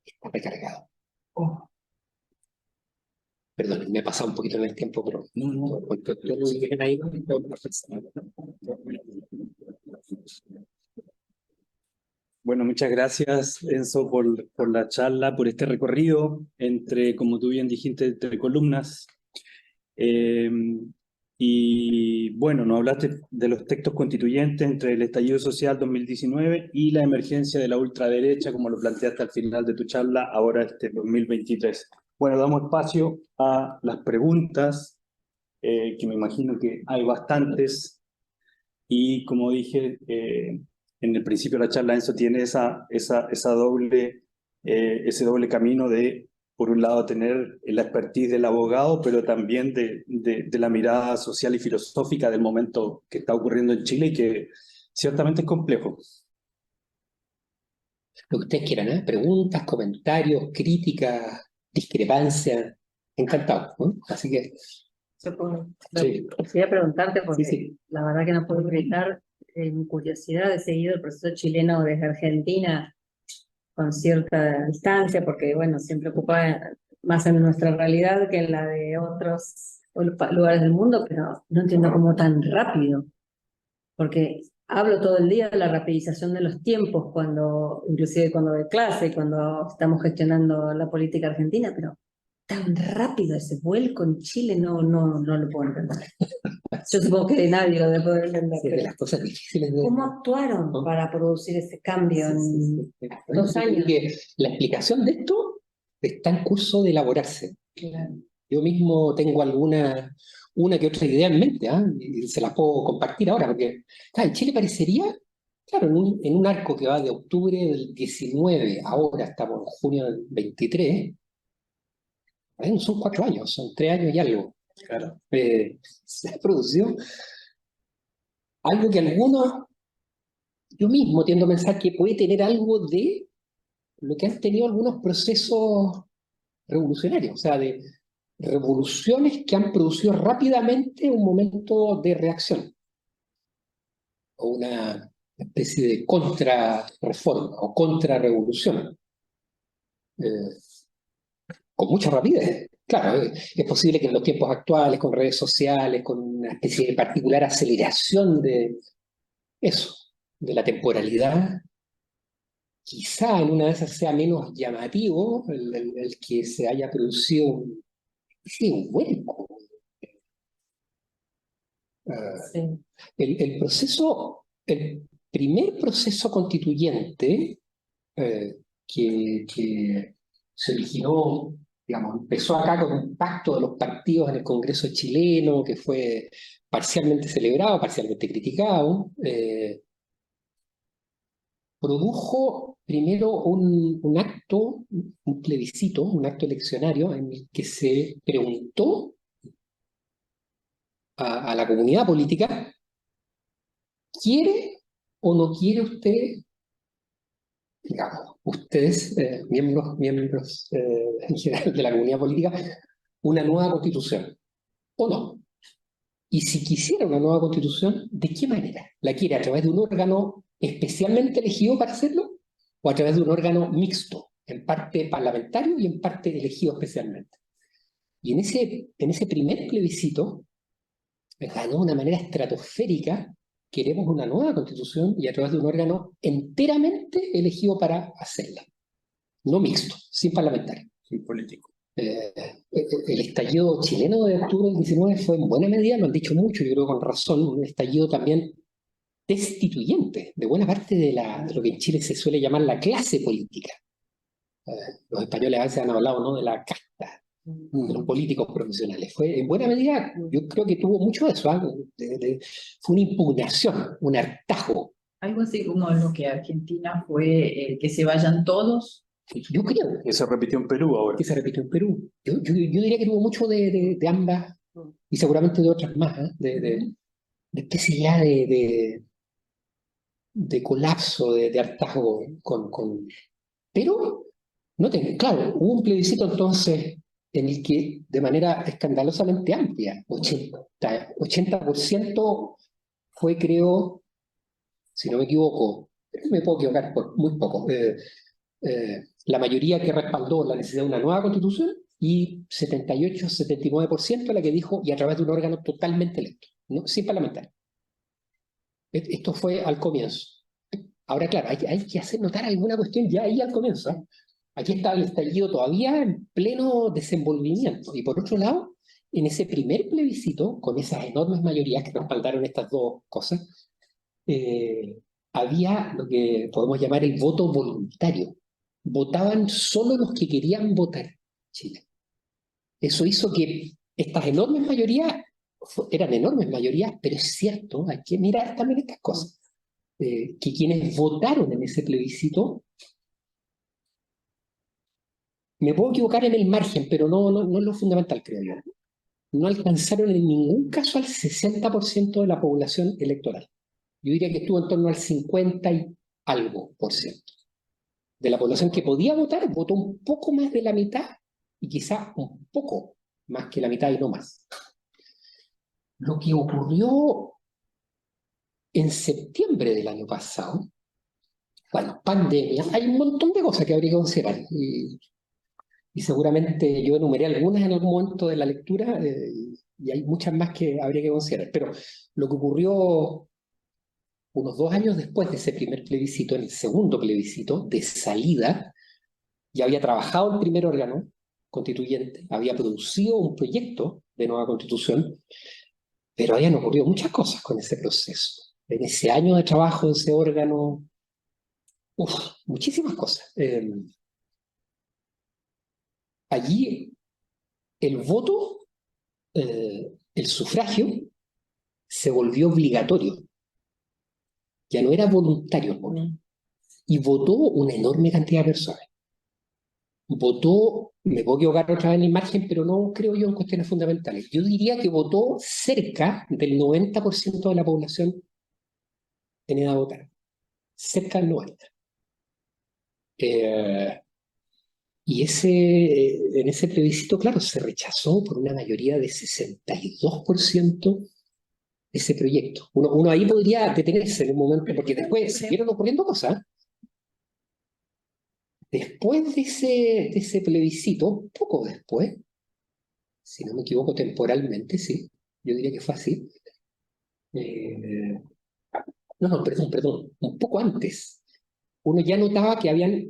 está recargado. Oh. Perdón, me he pasado un poquito en el tiempo, pero No. Bueno, muchas gracias, Enzo, por la charla, por este recorrido entre, como tú bien dijiste, entre columnas. Y bueno, nos hablaste de los textos constituyentes entre el estallido social 2019 y la emergencia de la ultraderecha, como lo planteaste al final de tu charla, ahora este 2023. Bueno, damos espacio a las preguntas, que me imagino que hay bastantes. Y como dije en el principio de la charla, Enzo tiene ese doble camino de, por un lado, tener la expertise del abogado, pero también de la mirada social y filosófica del momento que está ocurriendo en Chile y que ciertamente es complejo. Lo que ustedes quieran, ¿eh? Preguntas, comentarios, críticas, discrepancias. Encantado, ¿no? Así que... Supongo. Sí. Quería preguntarte porque Sí. la verdad que no puedo evitar mi curiosidad. He seguido el proceso chileno desde Argentina con cierta distancia porque, bueno, siempre ocupa más en nuestra realidad que en la de otros lugares del mundo, pero no entiendo cómo tan rápido, porque hablo todo el día de la rapidización de los tiempos, inclusive cuando doy clase, cuando estamos gestionando la política argentina, pero tan rápido ese vuelco en Chile no lo puedo entender. Yo supongo que nadie lo debe poder entender. Es de las cosas difíciles de... ¿Cómo actuaron para producir ese cambio en 2 años? Que la explicación de esto está en curso de elaborarse. Claro. Yo mismo tengo una que otra idea en mente, ¿eh? Y se las puedo compartir ahora, porque en Chile parecería, claro, en un arco que va de octubre del 19, ahora estamos en junio del 23, no son 4 años, son 3 años y algo. Claro. Se ha producido algo que algunos, yo mismo tiendo a pensar que puede tener algo de lo que han tenido algunos procesos revolucionarios, o sea, de revoluciones que han producido rápidamente un momento de reacción, o una especie de contrarreforma o contrarrevolución, con mucha rapidez. Claro, es posible que en los tiempos actuales, con redes sociales, con una especie de particular aceleración de eso, de la temporalidad, quizá en una de esas sea menos llamativo el que se haya producido un vuelco. Sí. El primer proceso constituyente que se originó, digamos, empezó acá con un pacto de los partidos en el Congreso chileno, que fue parcialmente celebrado, parcialmente criticado, produjo primero un acto, un plebiscito, un acto eleccionario en el que se preguntó a la comunidad política: ¿quiere o no quiere usted, digamos, ustedes, miembros en general de la comunidad política, una nueva constitución o no? Y si quisiera una nueva constitución, ¿de qué manera? ¿La quiere a través de un órgano especialmente elegido para hacerlo o a través de un órgano mixto, en parte parlamentario y en parte elegido especialmente? Y en ese primer plebiscito ganó de una manera estratosférica: queremos una nueva constitución y a través de un órgano enteramente elegido para hacerla. No mixto, sin parlamentario. Sin político. El estallido chileno de octubre del 19 fue en buena medida, lo han dicho mucho, yo creo con razón, un estallido también destituyente de buena parte de lo que en Chile se suele llamar la clase política. Los españoles a veces han hablado, ¿no?, de la casta, de los políticos profesionales. Fue en buena medida, yo creo que tuvo mucho de eso, fue una impugnación, un hartazgo. Algo así como lo que Argentina fue que se vayan todos. Yo creo Que se repitió en Perú ahora. que se repitió en Perú. Yo diría que tuvo mucho de ambas, y seguramente de otras más, de especie ya de colapso, de hartazgo Pero, noten, claro, hubo un plebiscito entonces en el que de manera escandalosamente amplia, 80% fue, creo, si no me equivoco, me puedo equivocar por muy poco, la mayoría que respaldó la necesidad de una nueva constitución, y 78-79% la que dijo, y a través de un órgano totalmente electo, ¿no?, sin parlamentario. Esto fue al comienzo. Ahora, claro, hay que hacer notar alguna cuestión ya ahí al comienzo, ¿eh? Aquí está el estallido todavía en pleno desenvolvimiento. Y por otro lado, en ese primer plebiscito, con esas enormes mayorías que respaldaron estas dos cosas, había lo que podemos llamar el voto voluntario. Votaban solo los que querían votar en Chile. Eso hizo que estas enormes mayorías, eran enormes mayorías, pero es cierto, hay que mirar también estas cosas. Que quienes votaron en ese plebiscito, me puedo equivocar en el margen, pero no es lo fundamental, creo yo, no alcanzaron en ningún caso al 60% de la población electoral. Yo diría que estuvo en torno al 50 y algo por ciento. De la población que podía votar, votó un poco más de la mitad, y quizá un poco más que la mitad y no más. Lo que ocurrió en septiembre del año pasado, bueno, pandemia, hay un montón de cosas que habría que considerar, y seguramente yo enumeré algunas en algún momento de la lectura, y hay muchas más que habría que considerar. Pero lo que ocurrió unos 2 años después de ese primer plebiscito, en el segundo plebiscito de salida, ya había trabajado el primer órgano constituyente, había producido un proyecto de nueva constitución, pero habían ocurrido muchas cosas con ese proceso. En ese año de trabajo de ese órgano, muchísimas cosas. Allí el voto, el sufragio, se volvió obligatorio. Ya no era voluntario el voto. Y votó una enorme cantidad de personas. Votó, me puedo equivocar otra vez en el margen, pero no creo yo en cuestiones fundamentales. Yo diría que votó cerca del 90% de la población en edad de votar. Cerca del 90%. Y en ese plebiscito, claro, se rechazó por una mayoría de 62% ese proyecto. Uno ahí podría detenerse en un momento, porque después siguieron ocurriendo cosas. Después de ese plebiscito, poco después, si no me equivoco temporalmente, sí, yo diría que fue así. No, perdón, un poco antes. Uno ya notaba que habían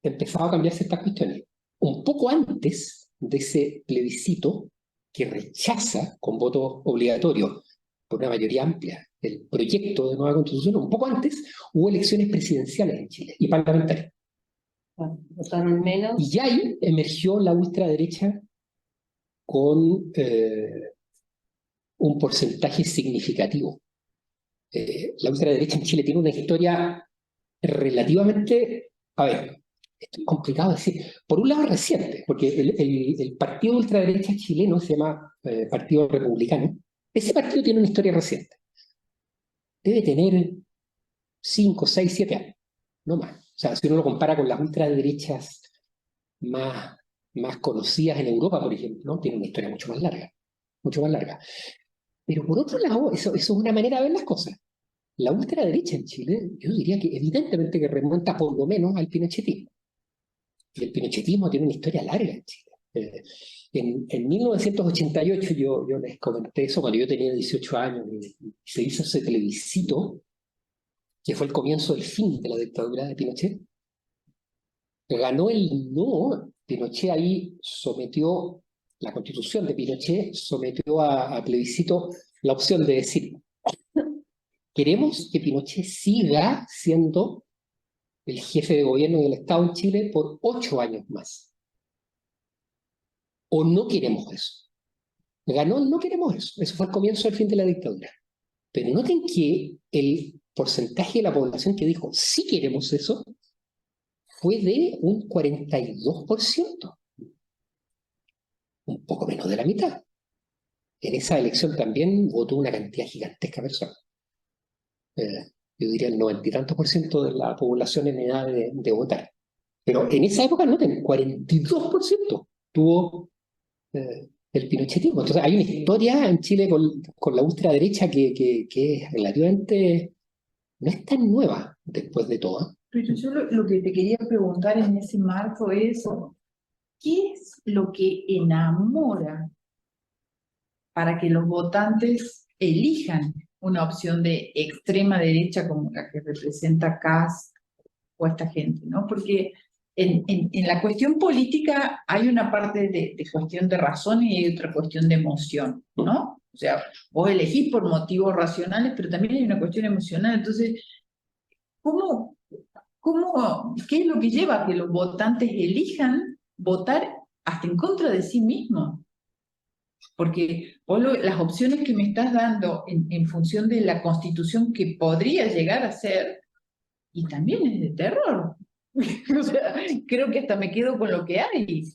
empezado a cambiar ciertas cuestiones. Un poco antes de ese plebiscito que rechaza con voto obligatorio por una mayoría amplia el proyecto de nueva constitución, un poco antes hubo elecciones presidenciales en Chile y parlamentarias. Votaron menos. Y ya ahí emergió la ultraderecha con un porcentaje significativo. La ultraderecha en Chile tiene una historia relativamente, a ver, esto es complicado decir, por un lado reciente, porque el partido de ultraderecha chileno se llama Partido Republicano. Ese partido tiene una historia reciente. Debe tener 5, 6, 7 años, no más. O sea, si uno lo compara con las ultraderechas más conocidas en Europa, por ejemplo, ¿no? Tiene una historia mucho más larga, mucho más larga. Pero por otro lado, eso es una manera de ver las cosas. La ultraderecha en Chile, yo diría que evidentemente que remonta por lo menos al pinochetismo. Y el pinochetismo tiene una historia larga en Chile. En 1988 yo les comenté eso cuando yo tenía 18 años y se hizo ese plebiscito que fue el comienzo del fin de la dictadura de Pinochet. Ganó el no. Pinochet ahí sometió, la constitución de Pinochet sometió a plebiscito la opción de decir: queremos que Pinochet siga siendo el jefe de gobierno del Estado en Chile por 8 años más. O no queremos eso. Ganó el no queremos eso. Eso fue el comienzo del fin de la dictadura. Pero noten que el porcentaje de la población que dijo sí queremos eso fue de un 42%. Un poco menos de la mitad. En esa elección también votó una cantidad gigantesca de personas. Yo diría el 90 y tantos % de la población en edad de votar. Pero en esa época, noten, 42% tuvo el pinochetismo. Entonces hay una historia en Chile con la ultraderecha que es relativamente, no es tan nueva después de todo. Pero yo lo que te quería preguntar en ese marco es, ¿qué es lo que enamora para que los votantes elijan una opción de extrema derecha como la que representa Kast o esta gente, ¿no? Porque en la cuestión política hay una parte de cuestión de razón y hay otra cuestión de emoción, ¿no? O sea, vos elegís por motivos racionales, pero también hay una cuestión emocional. Entonces, ¿qué es lo que lleva a que los votantes elijan votar hasta en contra de sí mismos? Porque vos las opciones que me estás dando en función de la Constitución que podría llegar a ser, y también es de terror. O sea, creo que hasta me quedo con lo que hay,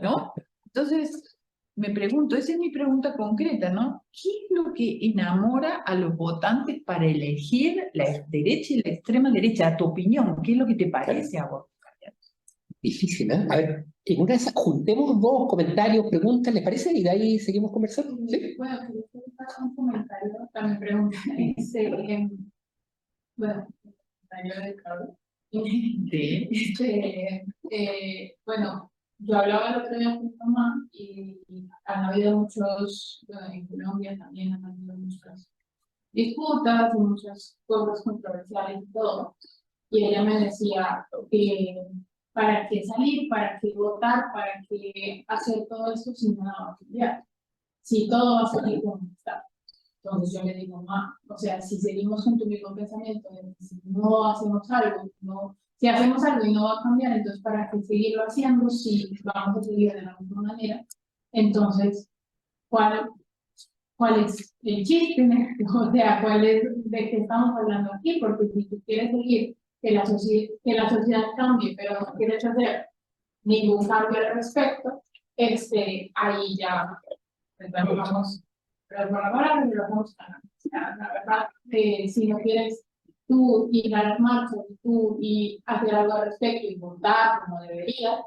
¿no? Entonces, me pregunto, esa es mi pregunta concreta, ¿no? ¿Qué es lo que enamora a los votantes para elegir la derecha y la extrema derecha? A tu opinión, ¿qué es lo que te parece a vos? Difícil, ¿eh? A ver, en una de esas juntemos 2 comentarios, preguntas, ¿les parece? Y de ahí seguimos conversando. ¿Sí? Bueno, quería hacer un comentario, también pregunta, bueno, comentario de Carlos. Sí. Bueno, yo hablaba el otro día con mi mamá y han habido muchos, en Colombia también han habido muchas disputas y muchas cosas controversiales y todo. Y ella me decía que para qué salir, para qué votar, para qué hacer todo esto si nada va a cambiar, si todo va a salir como está. Entonces yo le digo, o sea, si seguimos con tu mismo pensamiento, si no hacemos algo, si hacemos algo y no va a cambiar, entonces ¿para qué seguirlo haciendo si vamos a seguir de la misma manera? Entonces, ¿cuál es el chiste? O sea, ¿de qué estamos hablando aquí? Porque si tú quieres seguir que la sociedad cambie, pero no quieres hacer ningún cambio al respecto, ahí ya vamos. Pero por ahora la verdad, si no quieres tú ir a las marchas, tú y hacer algo al respecto y votar como deberías,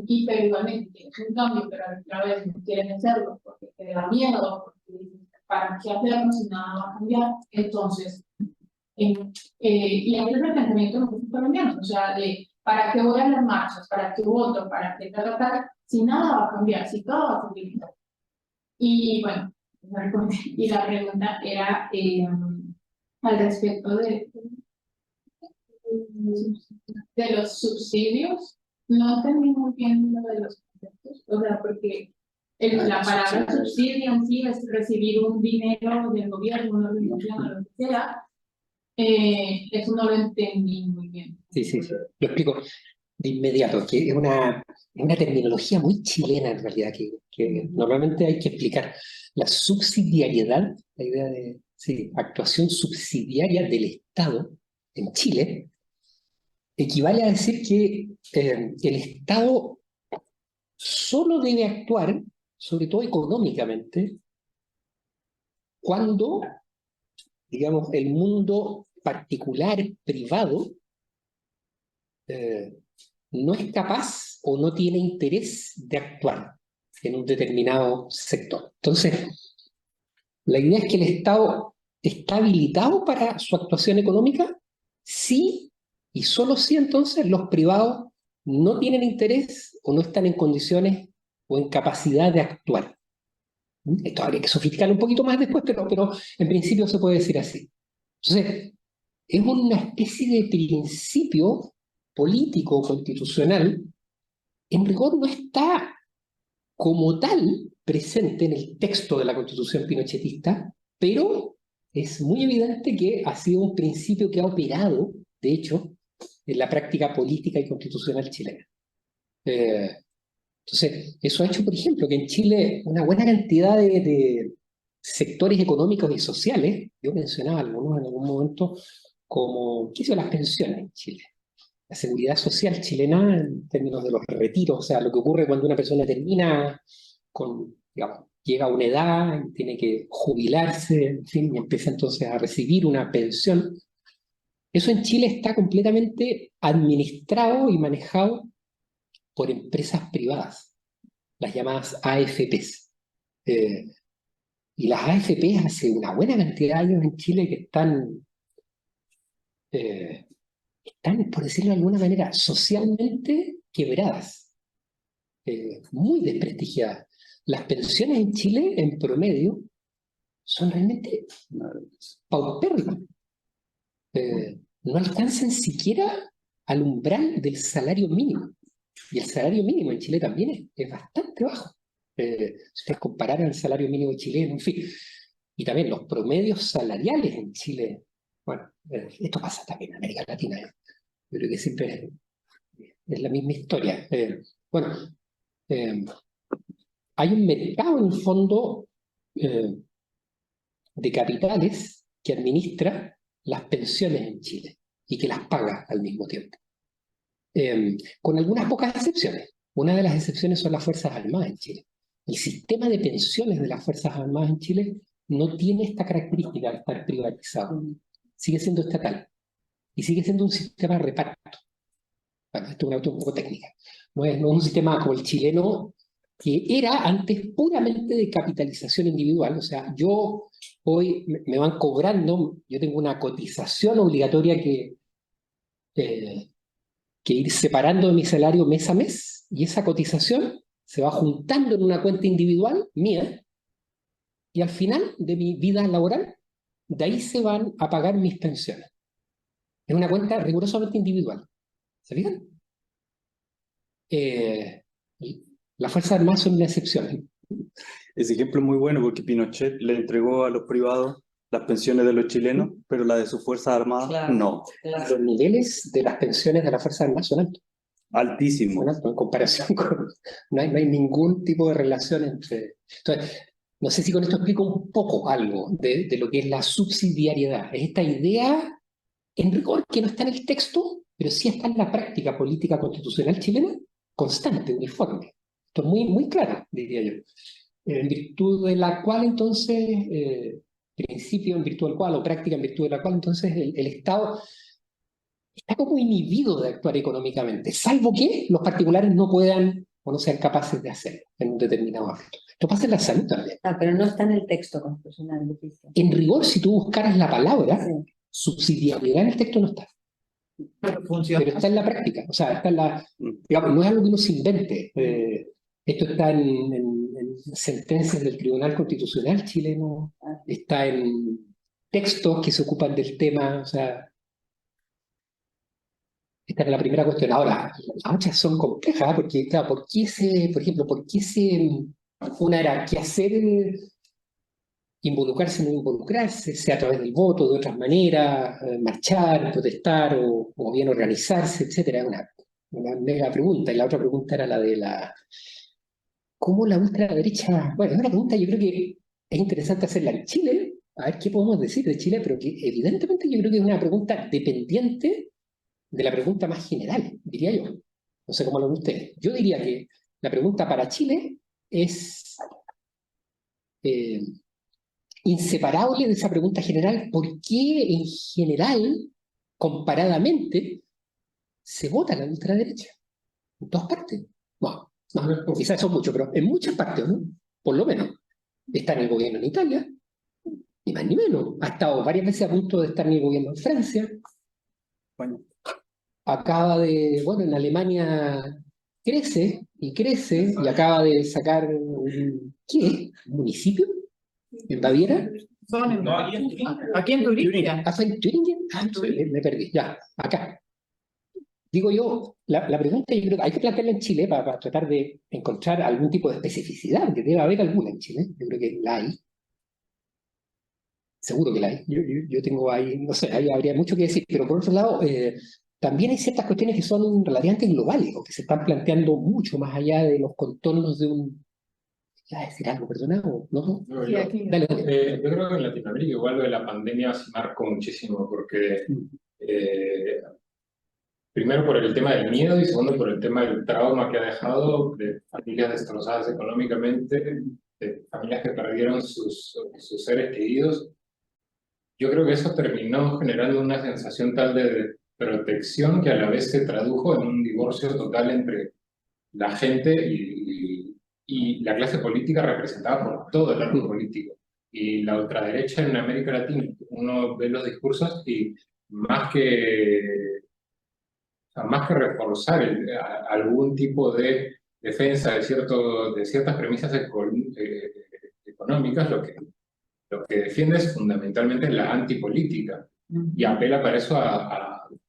y pero igualmente tienes un cambio, pero a otra vez no quieren hacerlo porque te da miedo, porque dices, ¿para qué hacerlo si nada va a cambiar? Entonces, y ese es el pensamiento de muchos colombianos, o sea, de ¿para qué voy a las marchas? ¿Para qué voto? ¿Para qué tal? Si nada va a cambiar, si todo va a seguir igual. Y bueno, y la pregunta era al respecto de los subsidios. No entendí muy bien lo de los conceptos, o sea, porque la palabra subsidio en sí es recibir un dinero del gobierno, una organización o lo que sea. Eso no lo entendí muy bien. Sí, sí, sí. Lo explico de inmediato, que es una terminología muy chilena en realidad, que normalmente hay que explicar. La subsidiariedad, la idea de actuación subsidiaria del Estado en Chile, equivale a decir que el Estado solo debe actuar, sobre todo económicamente, cuando, digamos, el mundo particular, privado, no es capaz o no tiene interés de actuar en un determinado sector. Entonces, la idea es que el Estado está habilitado para su actuación económica si y solo si entonces los privados no tienen interés o no están en condiciones o en capacidad de actuar. Esto habría que sofisticarlo un poquito más después, pero en principio se puede decir así. Entonces, es una especie de principio político constitucional, en rigor no está como tal presente en el texto de la Constitución pinochetista, pero es muy evidente que ha sido un principio que ha operado, de hecho, en la práctica política y constitucional chilena. Entonces, eso ha hecho, por ejemplo, que en Chile una buena cantidad de sectores económicos y sociales, yo mencionaba algunos en algún momento, como, ¿qué son las pensiones en Chile? La seguridad social chilena en términos de los retiros, o sea, lo que ocurre cuando una persona termina con, digamos, llega a una edad, tiene que jubilarse, en fin, y empieza entonces a recibir una pensión. Eso en Chile está completamente administrado y manejado por empresas privadas, las llamadas AFPs. Y las AFPs hace una buena cantidad de años en Chile que están, por decirlo de alguna manera, socialmente quebradas, muy desprestigiadas. Las pensiones en Chile, en promedio, son realmente paupérrimas. No alcanzan siquiera al umbral del salario mínimo. Y el salario mínimo en Chile también es bastante bajo. Si ustedes compararan el salario mínimo chileno, en fin. Y también los promedios salariales en Chile. Bueno, esto pasa también en América Latina. Yo creo que siempre es la misma historia. Bueno, hay un mercado en el fondo de capitales que administra las pensiones en Chile y que las paga al mismo tiempo. Con algunas pocas excepciones. Una de las excepciones son las Fuerzas Armadas en Chile. El sistema de pensiones de las Fuerzas Armadas en Chile no tiene esta característica de estar privatizado. Sigue siendo estatal. Y sigue siendo un sistema de reparto. Bueno, esto es una cuestión un poco técnica. No es un sistema como el chileno, que era antes puramente de capitalización individual. O sea, yo hoy me van cobrando, yo tengo una cotización obligatoria que ir separando de mi salario mes a mes, y esa cotización se va juntando en una cuenta individual mía, y al final de mi vida laboral, de ahí se van a pagar mis pensiones. Es una cuenta rigurosamente individual. ¿Se fijan? Las Fuerzas Armadas son una excepción. Ese ejemplo es muy bueno porque Pinochet le entregó a los privados las pensiones de los chilenos, pero la de sus Fuerzas Armadas, Claro, no. Los niveles de las pensiones de las Fuerzas Armadas son altos. Altísimo. Son altos en comparación con... No hay ningún tipo de relación entre... Entonces, no sé si con esto explico un poco algo de lo que es la subsidiariedad. Es esta idea, en rigor, que no está en el texto, pero sí está en la práctica política constitucional chilena, constante, uniforme. Esto es muy, muy claro, diría yo. En virtud de la cual, entonces, principio en virtud del cual, o práctica en virtud de la cual, entonces el Estado está como inhibido de actuar económicamente, salvo que los particulares no puedan o no sean capaces de hacerlo en un determinado ámbito. Esto pasa en la salud también. Ah, pero no está en el texto constitucional, dijiste. En rigor, si tú buscaras la palabra, Sí. subsidiariedad en el texto no está, Pero funciona. pero está en la práctica, o sea, está en la, digamos, no es algo que uno se invente. Esto está en sentencias del Tribunal Constitucional chileno, está en textos que se ocupan del tema, o sea, esta es la primera cuestión. Ahora, las otras son complejas, porque, claro, por ejemplo, una era qué hacer, involucrarse o no involucrarse, sea a través del voto, de otras maneras, marchar, protestar o bien organizarse, etcétera. Una mega pregunta. Y la otra pregunta era la de ¿cómo la ultraderecha? Bueno, es una pregunta yo creo que es interesante hacerla en Chile, a ver qué podemos decir de Chile, pero que evidentemente yo creo que es una pregunta dependiente de la pregunta más general, diría yo. No sé cómo lo ven ustedes. Yo diría que la pregunta para Chile es inseparable de esa pregunta general: ¿por qué en general, comparadamente, se vota la ultraderecha? En todas partes. Bueno, no, quizás son muchos, pero en muchas partes, ¿no? Por lo menos. Está en el gobierno en Italia, ni más ni menos. Ha estado varias veces a punto de estar en el gobierno en Francia. Bueno, Bueno, en Alemania crece y acaba de sacar ¿qué? ¿Un municipio? ¿En Baviera? No, aquí en Turingia. ¿Ah, fue en Turingen? Me perdí, ya, acá. Digo yo, la pregunta yo creo que hay que plantearla en Chile para tratar de encontrar algún tipo de especificidad, que debe haber alguna en Chile, yo creo que la hay. Seguro que la hay. Yo tengo ahí, no sé, ahí habría mucho que decir, pero por otro lado, también hay ciertas cuestiones que son relativamente globales, o que se están planteando mucho más allá de los contornos de un... ¿Iba a decir algo, perdona? ¿O no? No, yo, Dale. yo creo que en Latinoamérica igual lo de la pandemia se marcó muchísimo, porque primero por el tema del miedo y segundo por el tema del trauma que ha dejado de familias destrozadas económicamente, de familias que perdieron sus seres queridos. Yo creo que eso terminó generando una sensación tal de protección que a la vez se tradujo en un divorcio total entre la gente y la clase política representada por todo el arco político. Y la ultraderecha en América Latina, uno ve los discursos y más que reforzar algún tipo de defensa de ciertas premisas económicas, lo que defiende es fundamentalmente la antipolítica y apela para eso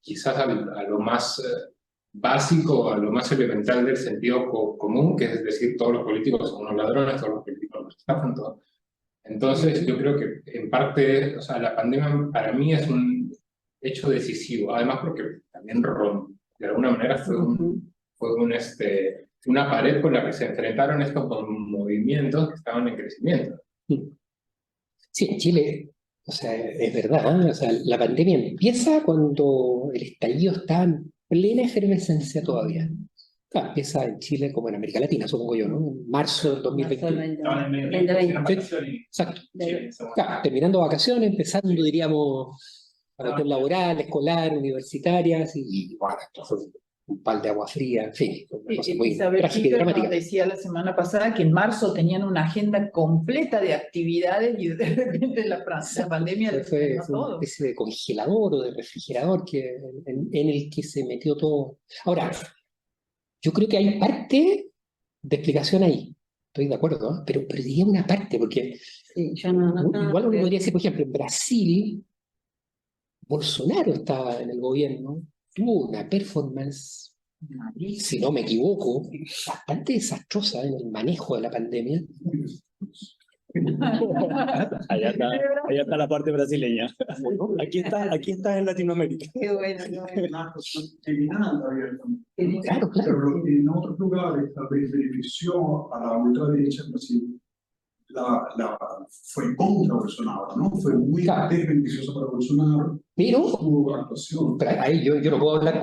quizás a lo más básico, a lo más elemental del sentido común, que es decir, todos los políticos son unos ladrones, todos los políticos nos estafan, todo. Entonces, yo creo que en parte, o sea, la pandemia para mí es un hecho decisivo, además porque también de alguna manera fue una pared con la que se enfrentaron estos movimientos que estaban en crecimiento. Sí, en Chile, o sea, es verdad, ¿eh? O sea, la pandemia empieza cuando el estallido está en plena efervescencia todavía. Claro, empieza en Chile como en América Latina, supongo yo, ¿no? En marzo del 2020. 2020. Exacto. Claro, terminando vacaciones, empezando, diríamos, la cuestión laboral, escolar, universitarias, y bueno, esto fue un pal de agua fría, en fin, una cosa muy Isabel trágica y Schiffer nos dramática. decía la semana pasada que en marzo tenían una agenda completa de actividades y de repente la pandemia les Fue frenó una todo. especie de congelador o de refrigerador en el que se metió todo. Ahora, yo creo que hay parte de explicación ahí, estoy de acuerdo, ¿eh? Pero diría una parte, porque Sí, yo no igual uno podría decir, por ejemplo, en Brasil, Bolsonaro estaba en el gobierno, tuvo una performance, si no me equivoco, bastante desastrosa en el manejo de la pandemia. allá está la parte brasileña. Aquí está en Latinoamérica. Qué bueno, qué bueno. Claro, claro. Pero en otros lugares tal vez benefició a la ultraderecha, Brasil fue contra Bolsonaro, ¿no? Fue muy Claro. beneficioso para Bolsonaro. Pero Su actuación. ahí yo no puedo hablar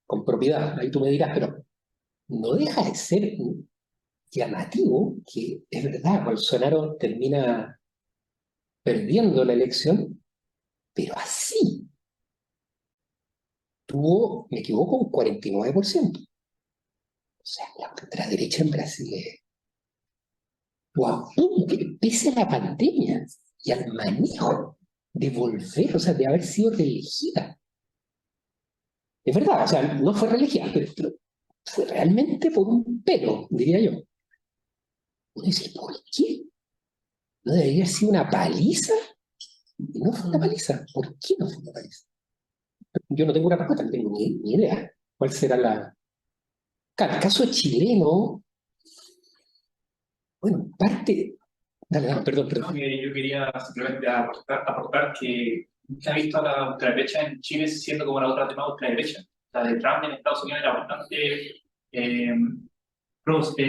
con propiedad, ahí tú me dirás, pero no deja de ser llamativo que, es verdad, Bolsonaro termina perdiendo la elección, pero así. Tuvo, me equivoco, un 49%. O sea, la ultraderecha en Brasil estuvo a punto, pese a la pandemia y al manejo de volver, o sea, de haber sido reelegida. Es verdad, o sea, no fue reelegida, pero fue realmente por un pelo, diría yo. Uno dice, ¿por qué? ¿No debería haber sido una paliza? Y no fue una paliza. ¿Por qué no fue una paliza? Yo no tengo una respuesta, no tengo ni idea cuál será la... Claro, el caso chileno, bueno, parte... Dale, dale, perdón. Yo quería simplemente aportar que se ha visto a la ultraderecha en Chile siendo como la otra tema ultraderecha. La de Trump en Estados Unidos era bastante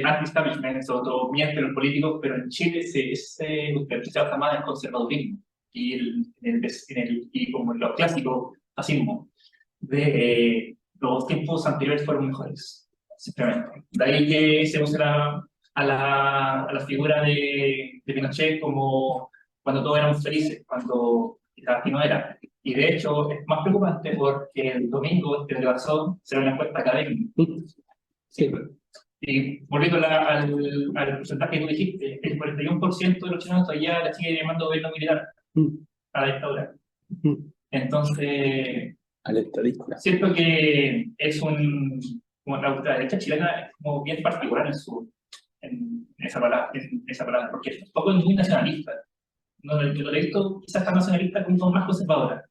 anti-establishment, sobre todo miente los políticos, pero en Chile se utiliza más el conservadurismo y como los clásicos fascismo de los tiempos anteriores fueron mejores, simplemente. De ahí que se usa a la figura de Pinochet como cuando todos éramos felices, cuando quizás así no era. Y de hecho es más preocupante porque el domingo que pasó será una encuesta académica. Sí. Y volviendo al porcentaje que tú dijiste, el 41% de los chilenos todavía la sigue llamando gobierno militar a la dictadura. Entonces, A la estadística. siento que es como la ultraderecha chilena es como bien particular en esa palabra, porque tampoco es muy nacionalista. No, yo lo he visto quizás tan nacionalista como más conservadora.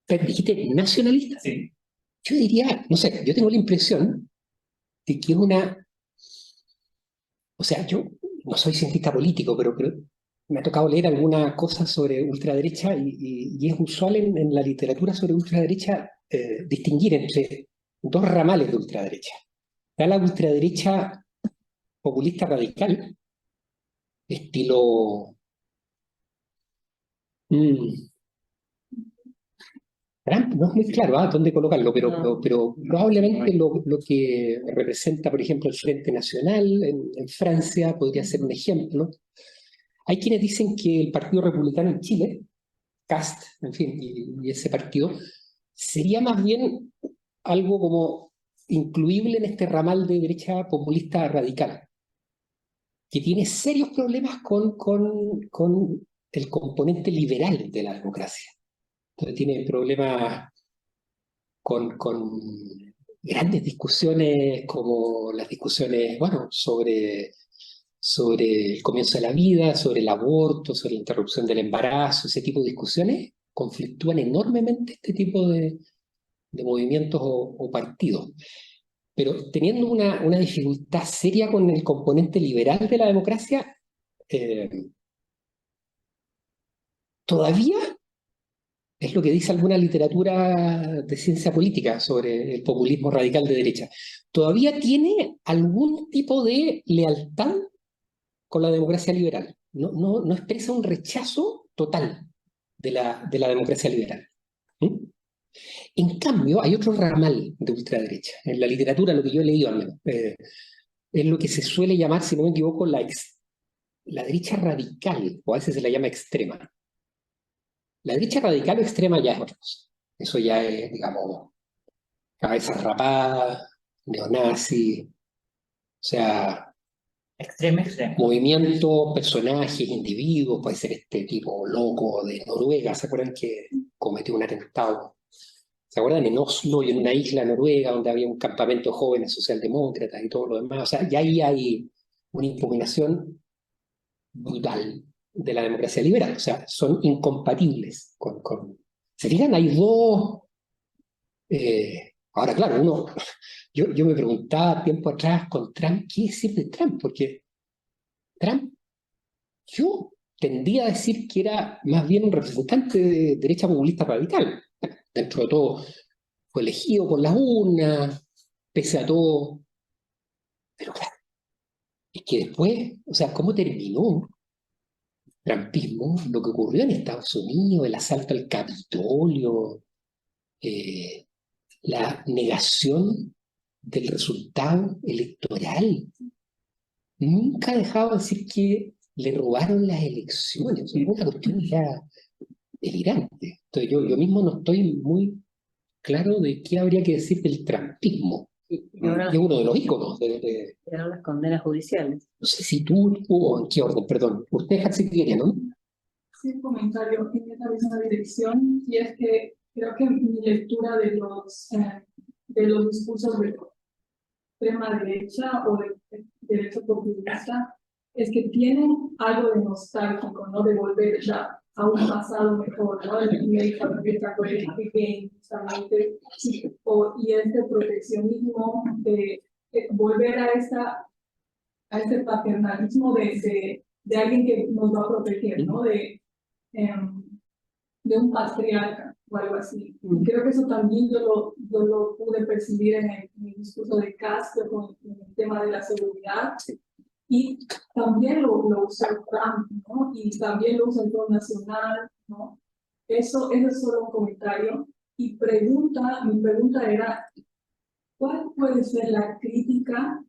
Pero dijiste nacionalista. Sí. Yo diría, no sé, yo tengo la impresión de que una... O sea, yo no soy cientista político, pero me ha tocado leer alguna cosa sobre ultraderecha y es usual en la literatura sobre ultraderecha distinguir entre dos ramales de ultraderecha. Está la ultraderecha populista radical, estilo... Trump, no es muy claro dónde colocarlo, pero probablemente lo que representa, por ejemplo, el Frente Nacional en Francia podría ser un ejemplo. Hay quienes dicen que el Partido Republicano en Chile, Cast, en fin, y ese partido, sería más bien algo como incluible en este ramal de derecha populista radical, que tiene serios problemas con el componente liberal de la democracia. Entonces tiene problemas con grandes discusiones como las discusiones, bueno, sobre el comienzo de la vida, sobre el aborto, sobre la interrupción del embarazo, ese tipo de discusiones conflictúan enormemente este tipo de movimientos o partidos. Pero teniendo una dificultad seria con el componente liberal de la democracia, todavía es lo que dice alguna literatura de ciencia política sobre el populismo radical de derecha. Todavía tiene algún tipo de lealtad con la democracia liberal. No expresa un rechazo total de la democracia liberal. En cambio, hay otro ramal de ultraderecha. En la literatura, lo que yo he leído al menos, es lo que se suele llamar, si no me equivoco, la derecha radical, o a veces se la llama extrema. La derecha radical o extrema ya es otra cosa. Eso ya es, digamos, cabeza rapada, neonazi, o sea, Extremo. movimientos, personajes, individuos, puede ser este tipo loco de Noruega, ¿se acuerdan que cometió un atentado? ¿Se acuerdan? En Oslo y en una isla noruega donde había un campamento de jóvenes socialdemócratas y todo lo demás. O sea, ya ahí hay una impugnación brutal de la democracia liberal. O sea, son incompatibles con... ¿Se fijan? Hay dos... Ahora, claro, yo me preguntaba tiempo atrás con Trump, ¿qué decir de Trump? Porque Trump, yo tendía a decir que era más bien un representante de derecha populista radical. Dentro de todo, fue elegido por las urnas, pese a todo. Pero claro, es que después, o sea, ¿cómo terminó el trumpismo? Lo que ocurrió en Estados Unidos, el asalto al Capitolio, la negación del resultado electoral. Nunca ha dejado de decir que le robaron las elecciones. Es una cuestión ya delirante. Entonces yo mismo no estoy muy claro de qué habría que decir del trampismo. Y ahora, Es uno de los íconos y ahora las condenas judiciales. no sé si tú o en qué orden, perdón. Usted, Hatsi, ¿qué quería, no? Sí, un comentario en esa misma dirección, y es que creo que mi lectura de los discursos de extrema derecha o de derecha populista es que tienen algo de nostálgico, ¿no? De volver ya a un pasado mejor, ¿no? El American Game, justamente, y este proteccionismo de volver a este paternalismo de alguien que nos va a proteger, ¿no? De un patriarca o algo así. Y creo que eso también yo lo pude percibir en el discurso de Castro con el tema de la seguridad. Y también lo usó Trump, ¿no? Y también lo usa el Front Nacional, ¿no? Eso es solo un comentario. Y mi pregunta era, ¿cuál puede ser la crítica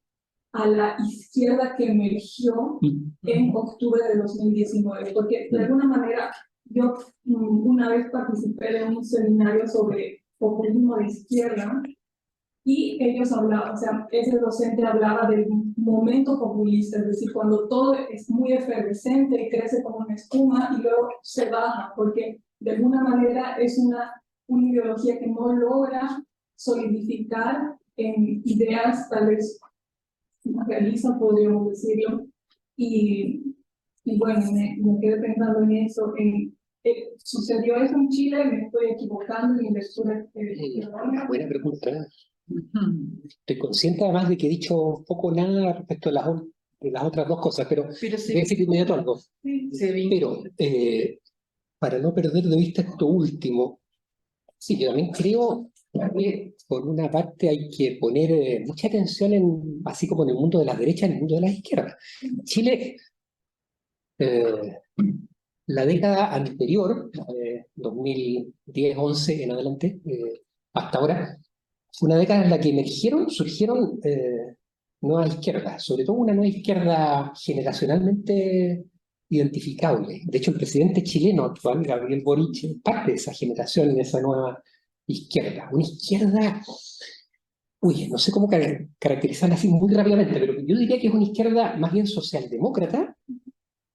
a la izquierda que emergió en octubre de 2019? Porque de alguna manera yo una vez participé de un seminario sobre populismo de izquierda y ellos hablaban, o sea, ese docente hablaba del momento populista, es decir, cuando todo es muy efervescente y crece como una espuma y luego se baja, porque de alguna manera es una ideología que no logra solidificar en ideas tal vez realistas, podríamos decirlo, y bueno, me quedé pensando en eso, ¿sucedió eso en Chile? ¿Me estoy equivocando en mi lectura? Buena pregunta. Estoy consciente además de que he dicho poco o nada respecto de las otras dos cosas, pero voy a decir inmediato algo. Pero para no perder de vista esto último, sí, yo también creo que por una parte hay que poner mucha atención así como en el mundo de las derechas, en el mundo de las izquierdas. Chile, la década anterior, 2010-11 en adelante, hasta ahora, fue una década en la que surgieron nuevas izquierdas, sobre todo una nueva izquierda generacionalmente identificable. De hecho, el presidente chileno actual, Gabriel Boric, es parte de esa generación, de esa nueva izquierda. Una izquierda, no sé cómo caracterizarla así muy rápidamente, pero yo diría que es una izquierda más bien socialdemócrata,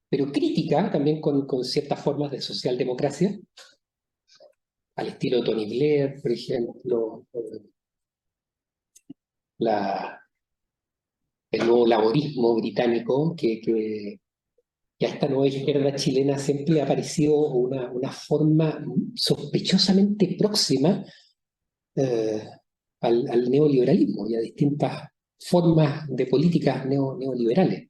pero crítica también con ciertas formas de socialdemocracia, al estilo de Tony Blair, por ejemplo, el nuevo laborismo británico, que a esta nueva izquierda chilena siempre le ha parecido una forma sospechosamente próxima al neoliberalismo y a distintas formas de políticas neoliberales.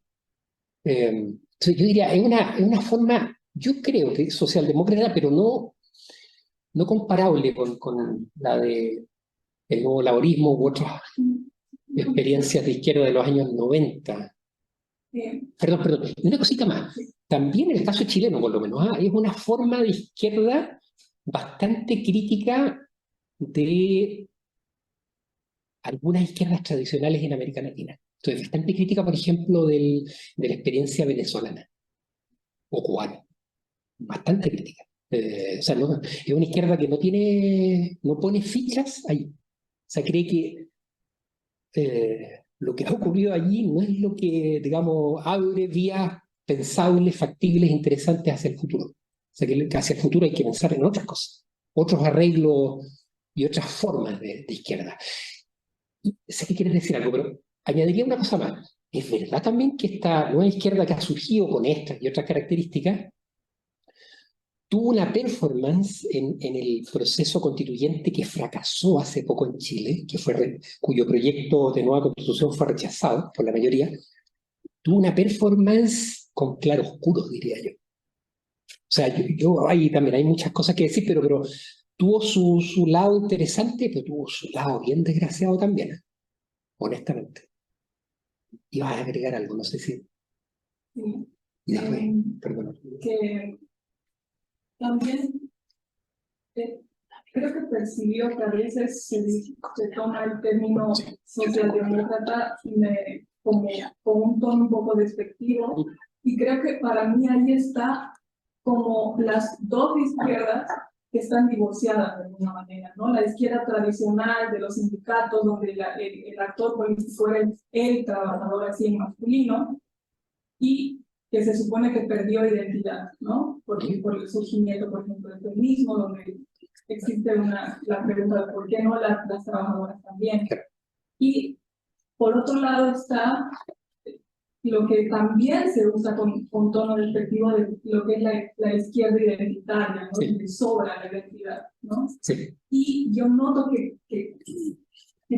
Entonces yo diría, es una forma, yo creo que es socialdemócrata, pero no comparable con la de el nuevo laborismo u otras experiencias de izquierda de los años 90. Perdón, y una cosita más. También el caso chileno, por lo menos, es una forma de izquierda bastante crítica de algunas izquierdas tradicionales en América Latina. Entonces, bastante crítica, por ejemplo, de la experiencia venezolana o cubana. Bastante crítica. O sea, es una izquierda que no pone fichas ahí. O sea, cree que lo que ha ocurrido allí no es lo que, digamos, abre vías pensables, factibles, interesantes hacia el futuro. O sea, que hacia el futuro hay que pensar en otras cosas, otros arreglos y otras formas de izquierda. Y sé que quieres decir algo, pero añadiría una cosa más. Es verdad también que esta nueva izquierda que ha surgido con estas y otras características tuvo una performance en el proceso constituyente que fracasó hace poco en Chile, cuyo proyecto de nueva constitución fue rechazado por la mayoría, tuvo una performance con claroscuros, diría yo. O sea, ahí también hay muchas cosas que decir, pero tuvo su lado interesante, pero tuvo su lado bien desgraciado también, honestamente. Ibas a agregar algo, no sé si... Sí. Y después, perdón. Que también creo que percibió que a veces se toma el término socialdemócrata como un tono un poco despectivo Y creo que para mí ahí está como las dos izquierdas que están divorciadas de alguna manera, ¿no? La izquierda tradicional de los sindicatos, donde el actor político era el trabajador así en masculino, y que se supone que perdió identidad, ¿no? Porque por el surgimiento, por ejemplo, del feminismo, donde existe la pregunta de por qué no las trabajadoras también. Y por otro lado está lo que también se usa con tono despectivo de lo que es la izquierda identitaria, ¿no? Sí. Que sobra la identidad, ¿no? Sí. Y yo noto que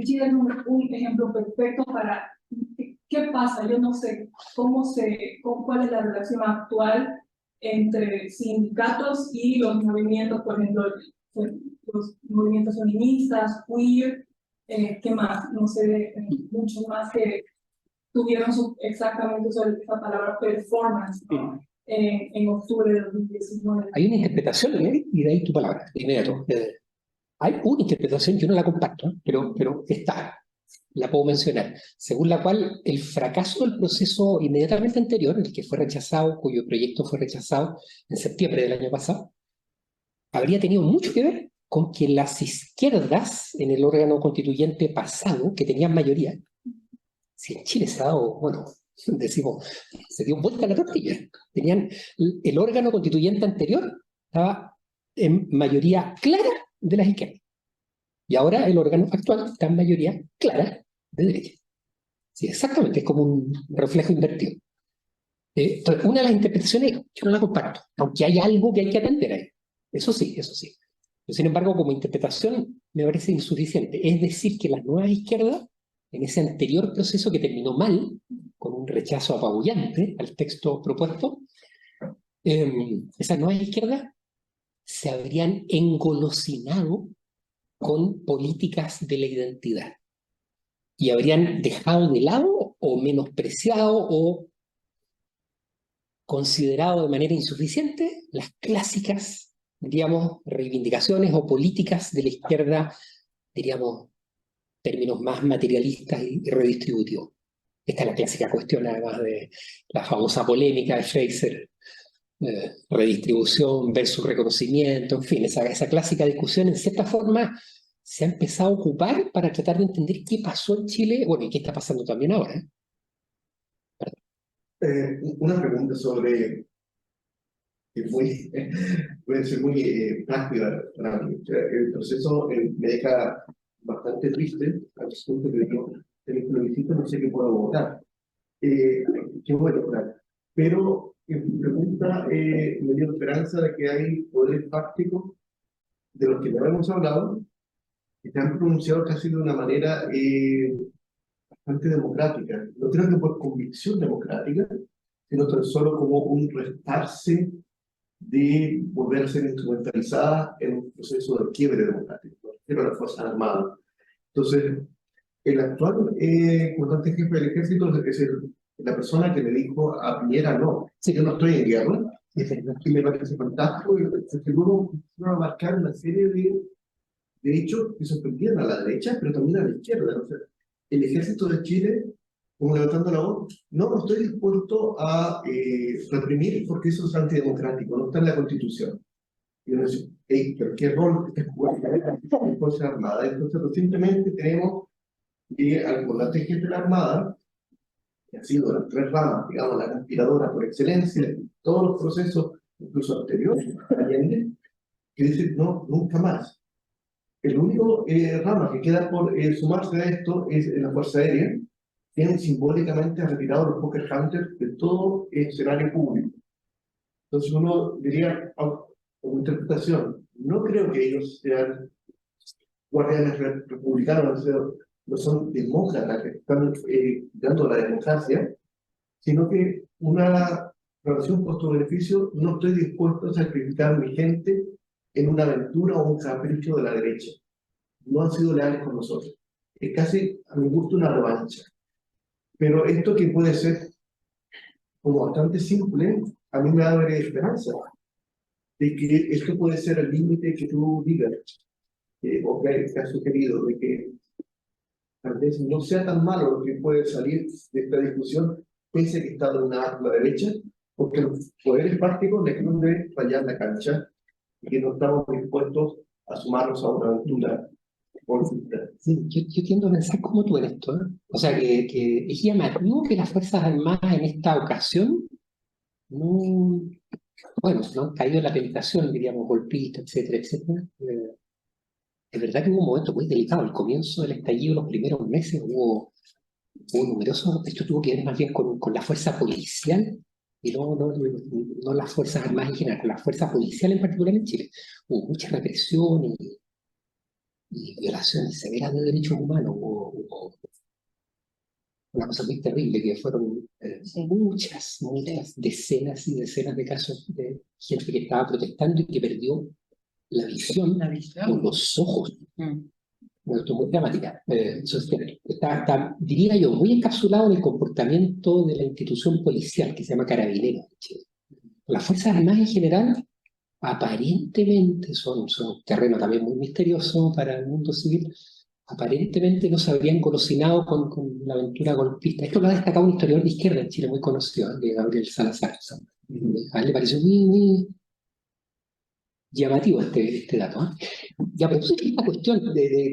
Chile es un ejemplo perfecto para qué pasa. Yo no sé cuál es la relación actual entre sindicatos y los movimientos, por ejemplo, los movimientos feministas, queer, ¿qué más? No sé, muchos más que tuvieron exactamente esa palabra performance, ¿no? En octubre de 2019. Hay una interpretación, y de ahí tu palabra, de inmediato. Hay una interpretación, yo no la comparto, pero está, la puedo mencionar, según la cual el fracaso del proceso inmediatamente anterior, el que fue rechazado, cuyo proyecto fue rechazado en septiembre del año pasado, habría tenido mucho que ver con que las izquierdas en el órgano constituyente pasado, que tenían mayoría, si en Chile se ha dado, bueno, decimos, se dio vuelta la tortilla, tenían el órgano constituyente anterior, estaba en mayoría clara de las izquierdas. Y ahora el órgano actual está en mayoría clara de derecha. Sí, exactamente, es como un reflejo invertido. Entonces, una de las interpretaciones, yo no la comparto, aunque hay algo que hay que atender ahí. Eso sí, eso sí. Pero, sin embargo, como interpretación me parece insuficiente. Es decir, que las nuevas izquierdas, en ese anterior proceso que terminó mal, con un rechazo apabullante al texto propuesto, esas nuevas izquierdas se habrían engolosinado con políticas de la identidad y habrían dejado de lado o menospreciado o considerado de manera insuficiente las clásicas, diríamos, reivindicaciones o políticas de la izquierda, diríamos, términos más materialistas y redistributivos. Esta es la clásica cuestión, además de la famosa polémica de Fraser, redistribución versus reconocimiento, en fin, esa clásica discusión en cierta forma se ha empezado a ocupar para tratar de entender qué pasó en Chile, bueno, y qué está pasando también ahora. Una pregunta sobre, que puede ser muy práctica para mí. O sea, el proceso me deja bastante triste, al punto que digo, el plebiscito no sé qué puedo votar. Qué bueno, claro. Pero mi pregunta me dio esperanza de que hay poderes fácticos de los que ya hemos hablado, que se han pronunciado casi de una manera bastante democrática. No creo que por convicción democrática, sino tan solo como un restarse de volver a ser instrumentalizada en un proceso de quiebre democrático. Me refiero a las Fuerzas Armadas. Entonces, el actual comandante jefe del ejército es la persona que le dijo a Piñera, no, si yo no estoy en guerra, y me parece fantástico, y luego va a marcar una serie de hechos que sorprendieron a la derecha, pero también a la izquierda. O sea, el ejército de Chile, como levantando la voz, no estoy dispuesto a reprimir porque eso es antidemocrático, no está en la Constitución. Y uno dice, hey, pero ¿qué rol está jugando la Fuerza Armada? Entonces, recientemente tenemos al comandante jefe de la Armada, que ha sido las tres ramas, digamos, la conspiradora por excelencia, en todos los procesos, incluso anteriores a Allende, que dice, no, nunca más. El único rama que queda por sumarse a esto es la Fuerza Aérea, que simbólicamente ha retirado a los Poker Hunters de todo el escenario público. Entonces uno diría, como interpretación, no creo que ellos sean guardianes republicanos, no son demócratas que están dando la democracia, sino que una relación costo-beneficio, no estoy dispuesto a sacrificar mi gente en una aventura o un capricho de la derecha. No han sido leales con nosotros. Es casi, a mi gusto, una revancha. Pero esto que puede ser como bastante simple, a mí me da esperanza de que esto puede ser el límite que tú digas, o que has sugerido, de que tal vez no sea tan malo lo que puede salir de esta discusión, pese a que está de una la derecha, porque los poderes fácticos dejaron de rayar la cancha y que no estamos dispuestos a sumarnos a una aventura política. Sí, yo tiendo a pensar como tú en esto, ¿eh? O sea, que es llamativo que las Fuerzas Armadas en esta ocasión no, bueno, no han caído en la tentación, diríamos, golpista, etcétera, etcétera. Es verdad que hubo un momento muy delicado. Al comienzo del estallido, los primeros meses, hubo numerosos. Esto tuvo que ver más bien con la fuerza policial y no las Fuerzas Armadas en general, con la fuerza policial en particular en Chile. Hubo mucha represión y violaciones severas de derechos humanos. Hubo una cosa muy terrible, que fueron muchas decenas y decenas de casos de gente que estaba protestando y que perdió la visión con los ojos. Bueno, esto es muy dramática. Está, diría yo, muy encapsulado en el comportamiento de la institución policial que se llama Carabineros en Chile. Las Fuerzas Armadas en general aparentemente son un terreno también muy misterioso para el mundo civil. Aparentemente no se habrían colocinado con la aventura golpista. Esto lo ha destacado un historiador de izquierda en Chile muy conocido, de Gabriel Salazar. A él le pareció muy llamativo este dato, ¿eh? Ya, pero entonces esta cuestión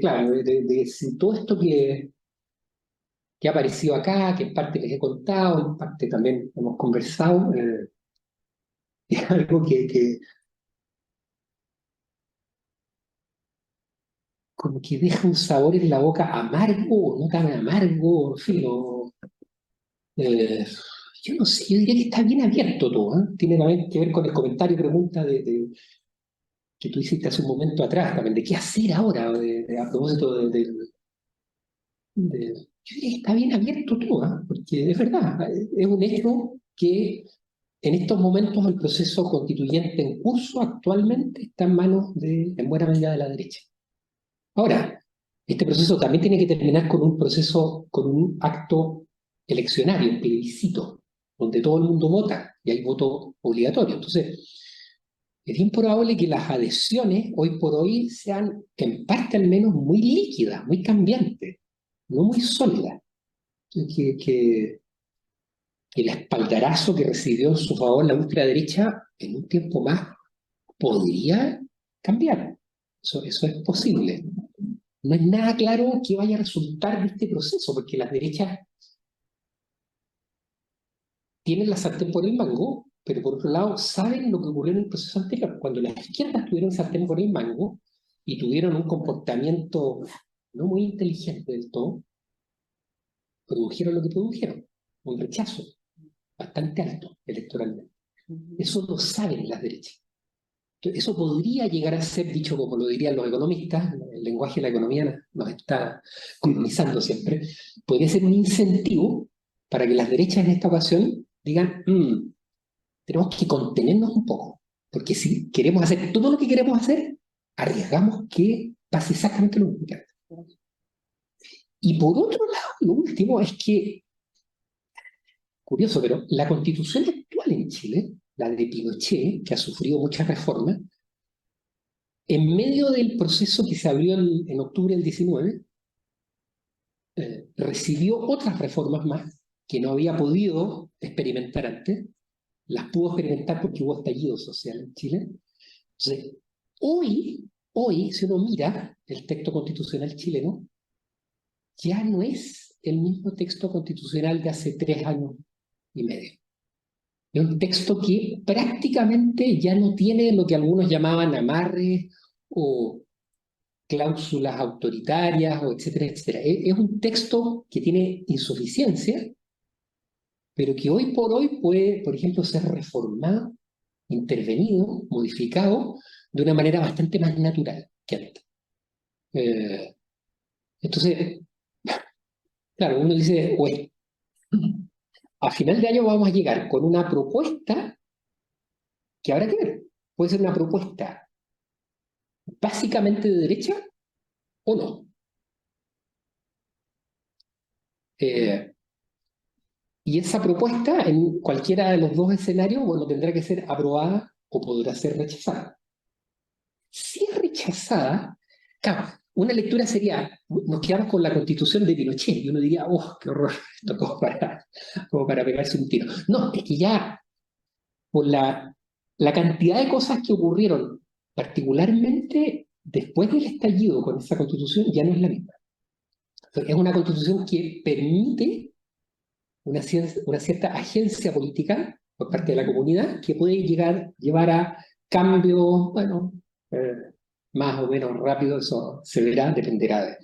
claro, de si todo esto que ha aparecido acá, que en parte les he contado, en parte también hemos conversado, es algo que como que deja un sabor en la boca amargo, no tan amargo, en fin, yo no sé, yo diría que está bien abierto todo, ¿eh? Tiene también que ver con el comentario, pregunta que tú hiciste hace un momento atrás también, de qué hacer ahora, a propósito yo diría que está bien abierto todo, ¿eh? Porque es verdad, es un hecho que en estos momentos el proceso constituyente en curso actualmente está en manos en buena medida de la derecha. Ahora, este proceso también tiene que terminar con un acto eleccionario, un plebiscito, donde todo el mundo vota y hay voto obligatorio. Entonces, es bien probable que las adhesiones hoy por hoy sean, en parte al menos, muy líquidas, muy cambiantes, no muy sólidas. Que el espaldarazo que recibió en su favor la ultraderecha en un tiempo más podría cambiar. Eso es posible. No es nada claro qué vaya a resultar de este proceso, porque las derechas tienen la sartén por el mango, pero por otro lado saben lo que ocurrió en el proceso anterior. Cuando las izquierdas tuvieron sartén por el mango y tuvieron un comportamiento no muy inteligente del todo, produjeron lo que produjeron, un rechazo bastante alto electoralmente. Eso lo saben las derechas. Entonces, eso podría llegar a ser, dicho como lo dirían los economistas, el lenguaje de la economía nos está colonizando siempre, podría ser un incentivo para que las derechas en esta ocasión digan, tenemos que contenernos un poco, porque si queremos hacer todo lo que queremos hacer, arriesgamos que pase exactamente lo mismo. Y por otro lado, lo último es que, curioso, pero la constitución actual en Chile, la de Pinochet, que ha sufrido muchas reformas, en medio del proceso que se abrió en octubre del 19, recibió otras reformas más que no había podido experimentar antes, las pudo experimentar porque hubo estallido social en Chile. Entonces, hoy, si uno mira el texto constitucional chileno, ya no es el mismo texto constitucional de hace 3 años y medio. Es un texto que prácticamente ya no tiene lo que algunos llamaban amarres o cláusulas autoritarias, o etcétera, etcétera. Es un texto que tiene insuficiencia, pero que hoy por hoy puede, por ejemplo, ser reformado, intervenido, modificado de una manera bastante más natural que antes. Entonces, claro, uno dice, bueno, a final de año vamos a llegar con una propuesta que habrá que ver. Puede ser una propuesta básicamente de derecha o no. Y esa propuesta, en cualquiera de los dos escenarios, bueno, tendrá que ser aprobada o podrá ser rechazada. Si es rechazada, claro, una lectura sería, nos quedamos con la Constitución de Pinochet, y uno diría, ¡oh, qué horror! Esto como para pegarse un tiro. No, es que ya por la cantidad de cosas que ocurrieron, particularmente después del estallido con esa constitución, ya no es la misma. Es una constitución que permite una cierta agencia política por parte de la comunidad que puede llevar a cambios, bueno, más o menos rápido, eso se verá, dependerá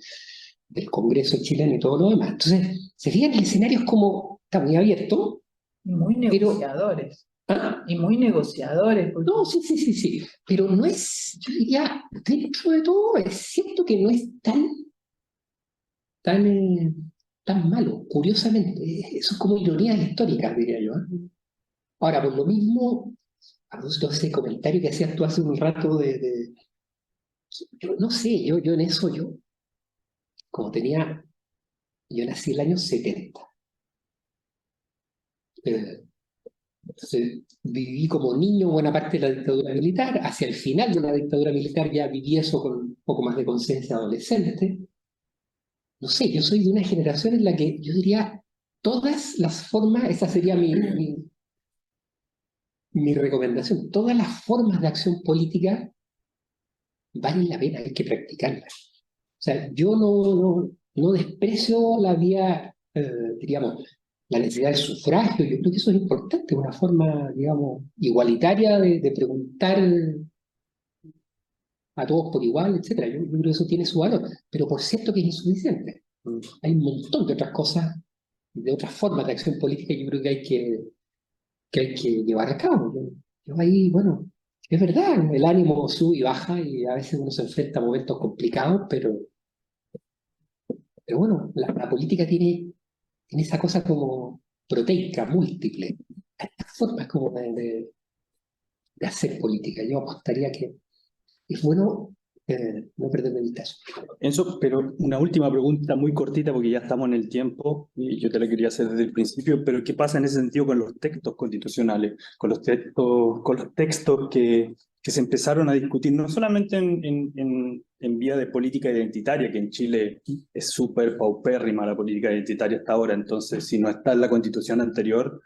del Congreso chileno y todo lo demás. Entonces, se fijan, el escenario es como, está muy abierto. Muy negociadores. ¿Ah? Y muy negociadores. Porque... No, sí, pero no es, yo diría, dentro de todo, es cierto que no es tan malo, curiosamente. Eso es como ironías históricas, diría yo. Ahora, por lo mismo, a propósito de ese comentario que hacías tú hace un rato yo no sé, yo en eso, como yo nací en el año 70. Entonces, viví como niño buena parte de la dictadura militar. Hacia el final de la dictadura militar ya viví eso con un poco más de conciencia adolescente. No sé, yo soy de una generación en la que yo diría todas las formas, esa sería mi recomendación, todas las formas de acción política valen la pena, hay que practicarlas. O sea, yo no desprecio la vía, diríamos, la necesidad del sufragio. Yo creo que eso es importante, una forma, digamos, igualitaria de preguntar a todos por igual, etc. Yo creo que eso tiene su valor, pero por cierto que es insuficiente. Hay un montón de otras cosas, de otras formas de acción política que yo creo que hay que llevar a cabo. Yo ahí, bueno, es verdad, el ánimo sube y baja y a veces uno se enfrenta a momentos complicados, pero bueno, la política tiene esa cosa como proteica, múltiple. Hay formas como de hacer política. Yo apostaría que es bueno no perder de vista eso. Enzo, pero una última pregunta muy cortita porque ya estamos en el tiempo y yo te la quería hacer desde el principio, pero ¿qué pasa en ese sentido con los textos constitucionales, con los textos que se empezaron a discutir no solamente en vía de política identitaria, que en Chile es súper paupérrima la política identitaria hasta ahora, entonces si no está en la constitución anterior,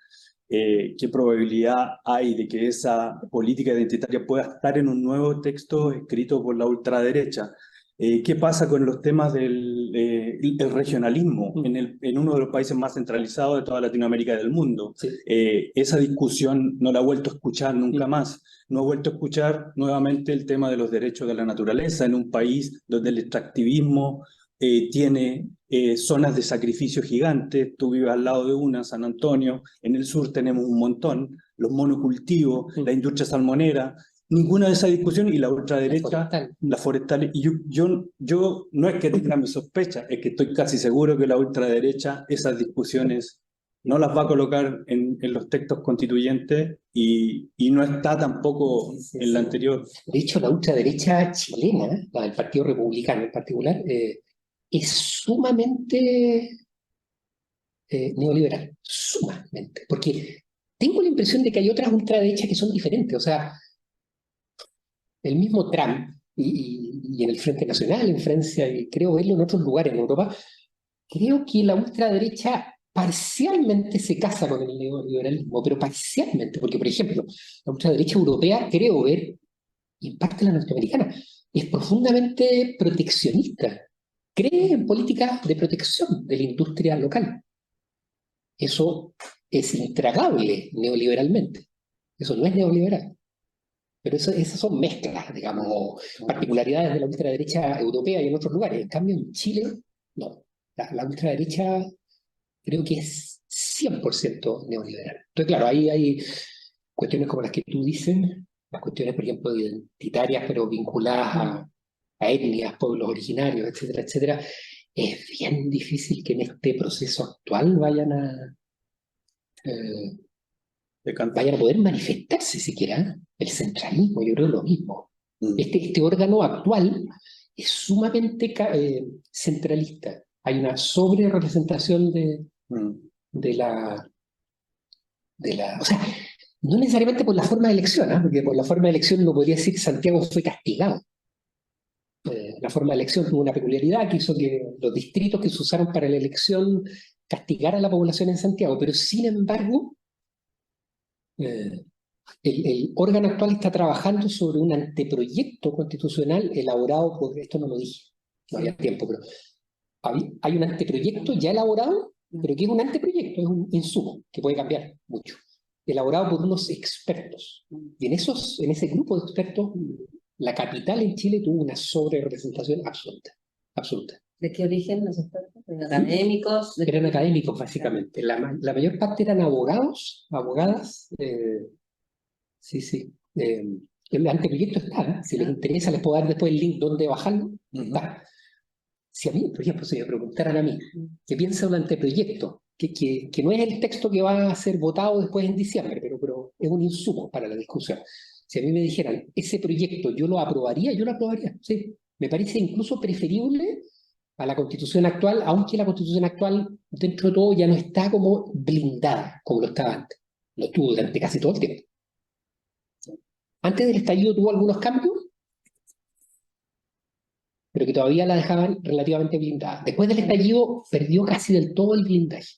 ¿qué probabilidad hay de que esa política identitaria pueda estar en un nuevo texto escrito por la ultraderecha? ¿Qué pasa con los temas del el regionalismo en uno de los países más centralizados de toda Latinoamérica y del mundo? Sí. Esa discusión no la he vuelto a escuchar nunca más. No he vuelto a escuchar nuevamente el tema de los derechos de la naturaleza en un país donde el extractivismo tiene zonas de sacrificio gigantes. Tú vives al lado de una, San Antonio, en el sur tenemos un montón, los monocultivos, la industria salmonera, ninguna de esas discusiones, y la ultraderecha, la forestal. Y yo no es que tenga mi sospecha, es que estoy casi seguro que la ultraderecha esas discusiones no las va a colocar en los textos constituyentes y no está tampoco en la anterior. De hecho, la ultraderecha chilena, la del Partido Republicano en particular, es sumamente neoliberal, sumamente, porque tengo la impresión de que hay otras ultraderechas que son diferentes. O sea, el mismo Trump y en el Frente Nacional en Francia, y creo verlo en otros lugares en Europa, creo que la ultraderecha parcialmente se casa con el neoliberalismo, pero parcialmente, porque por ejemplo, la ultraderecha europea, creo ver, y en parte la norteamericana, es profundamente proteccionista. Cree en políticas de protección de la industria local. Eso es intragable neoliberalmente. Eso no es neoliberal. Pero esas son mezclas, digamos, particularidades de la ultraderecha europea y en otros lugares. En cambio, en Chile, no. La ultraderecha creo que es 100% neoliberal. Entonces, claro, ahí hay cuestiones como las que tú dices, las cuestiones, por ejemplo, identitarias, pero vinculadas a etnias, pueblos originarios, etcétera, etcétera. Es bien difícil que en este proceso actual vayan a poder manifestarse siquiera el centralismo. Yo creo lo mismo. Este órgano actual es sumamente centralista. Hay una sobre-representación de la... O sea, no necesariamente por la forma de elección, porque por la forma de elección uno podría decir que Santiago fue castigado. La forma de elección tuvo una peculiaridad que hizo que los distritos que se usaron para la elección castigaran a la población en Santiago, pero sin embargo el órgano actual está trabajando sobre un anteproyecto constitucional elaborado por, esto no lo dije, no había tiempo, pero hay un anteproyecto ya elaborado, pero que es un anteproyecto, es un insumo que puede cambiar mucho, elaborado por unos expertos. Y en ese grupo de expertos, la capital en Chile tuvo una sobrerepresentación absoluta, absoluta. ¿De qué origen los expertos? ¿De académicos? Eran académicos, básicamente. La mayor parte eran abogados, abogadas. Sí, sí. El anteproyecto está. Si les interesa, les puedo dar después el link donde bajarlo. Está. Si a mí, por ejemplo, si me preguntaran a mí, ¿qué piensa un anteproyecto? Que no es el texto que va a ser votado después en diciembre, pero es un insumo para la discusión. Si a mí me dijeran, ese proyecto yo lo aprobaría, sí. Me parece incluso preferible a la Constitución actual, aunque la Constitución actual, dentro de todo, ya no está como blindada, como lo estaba antes. Lo estuvo durante casi todo el tiempo. Antes del estallido tuvo algunos cambios, pero que todavía la dejaban relativamente blindada. Después del estallido perdió casi del todo el blindaje.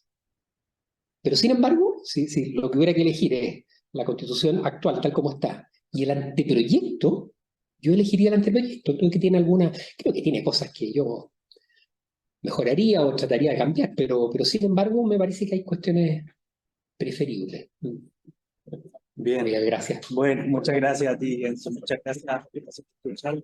Pero sin embargo, si lo que hubiera que elegir es la Constitución actual tal como está y el anteproyecto, yo elegiría el anteproyecto. Creo que tiene cosas que yo mejoraría o trataría de cambiar, pero sin embargo me parece que hay cuestiones preferibles. Bien. Bien, gracias. Bueno, muchas gracias a ti, Enzo. Muchas gracias por escuchar.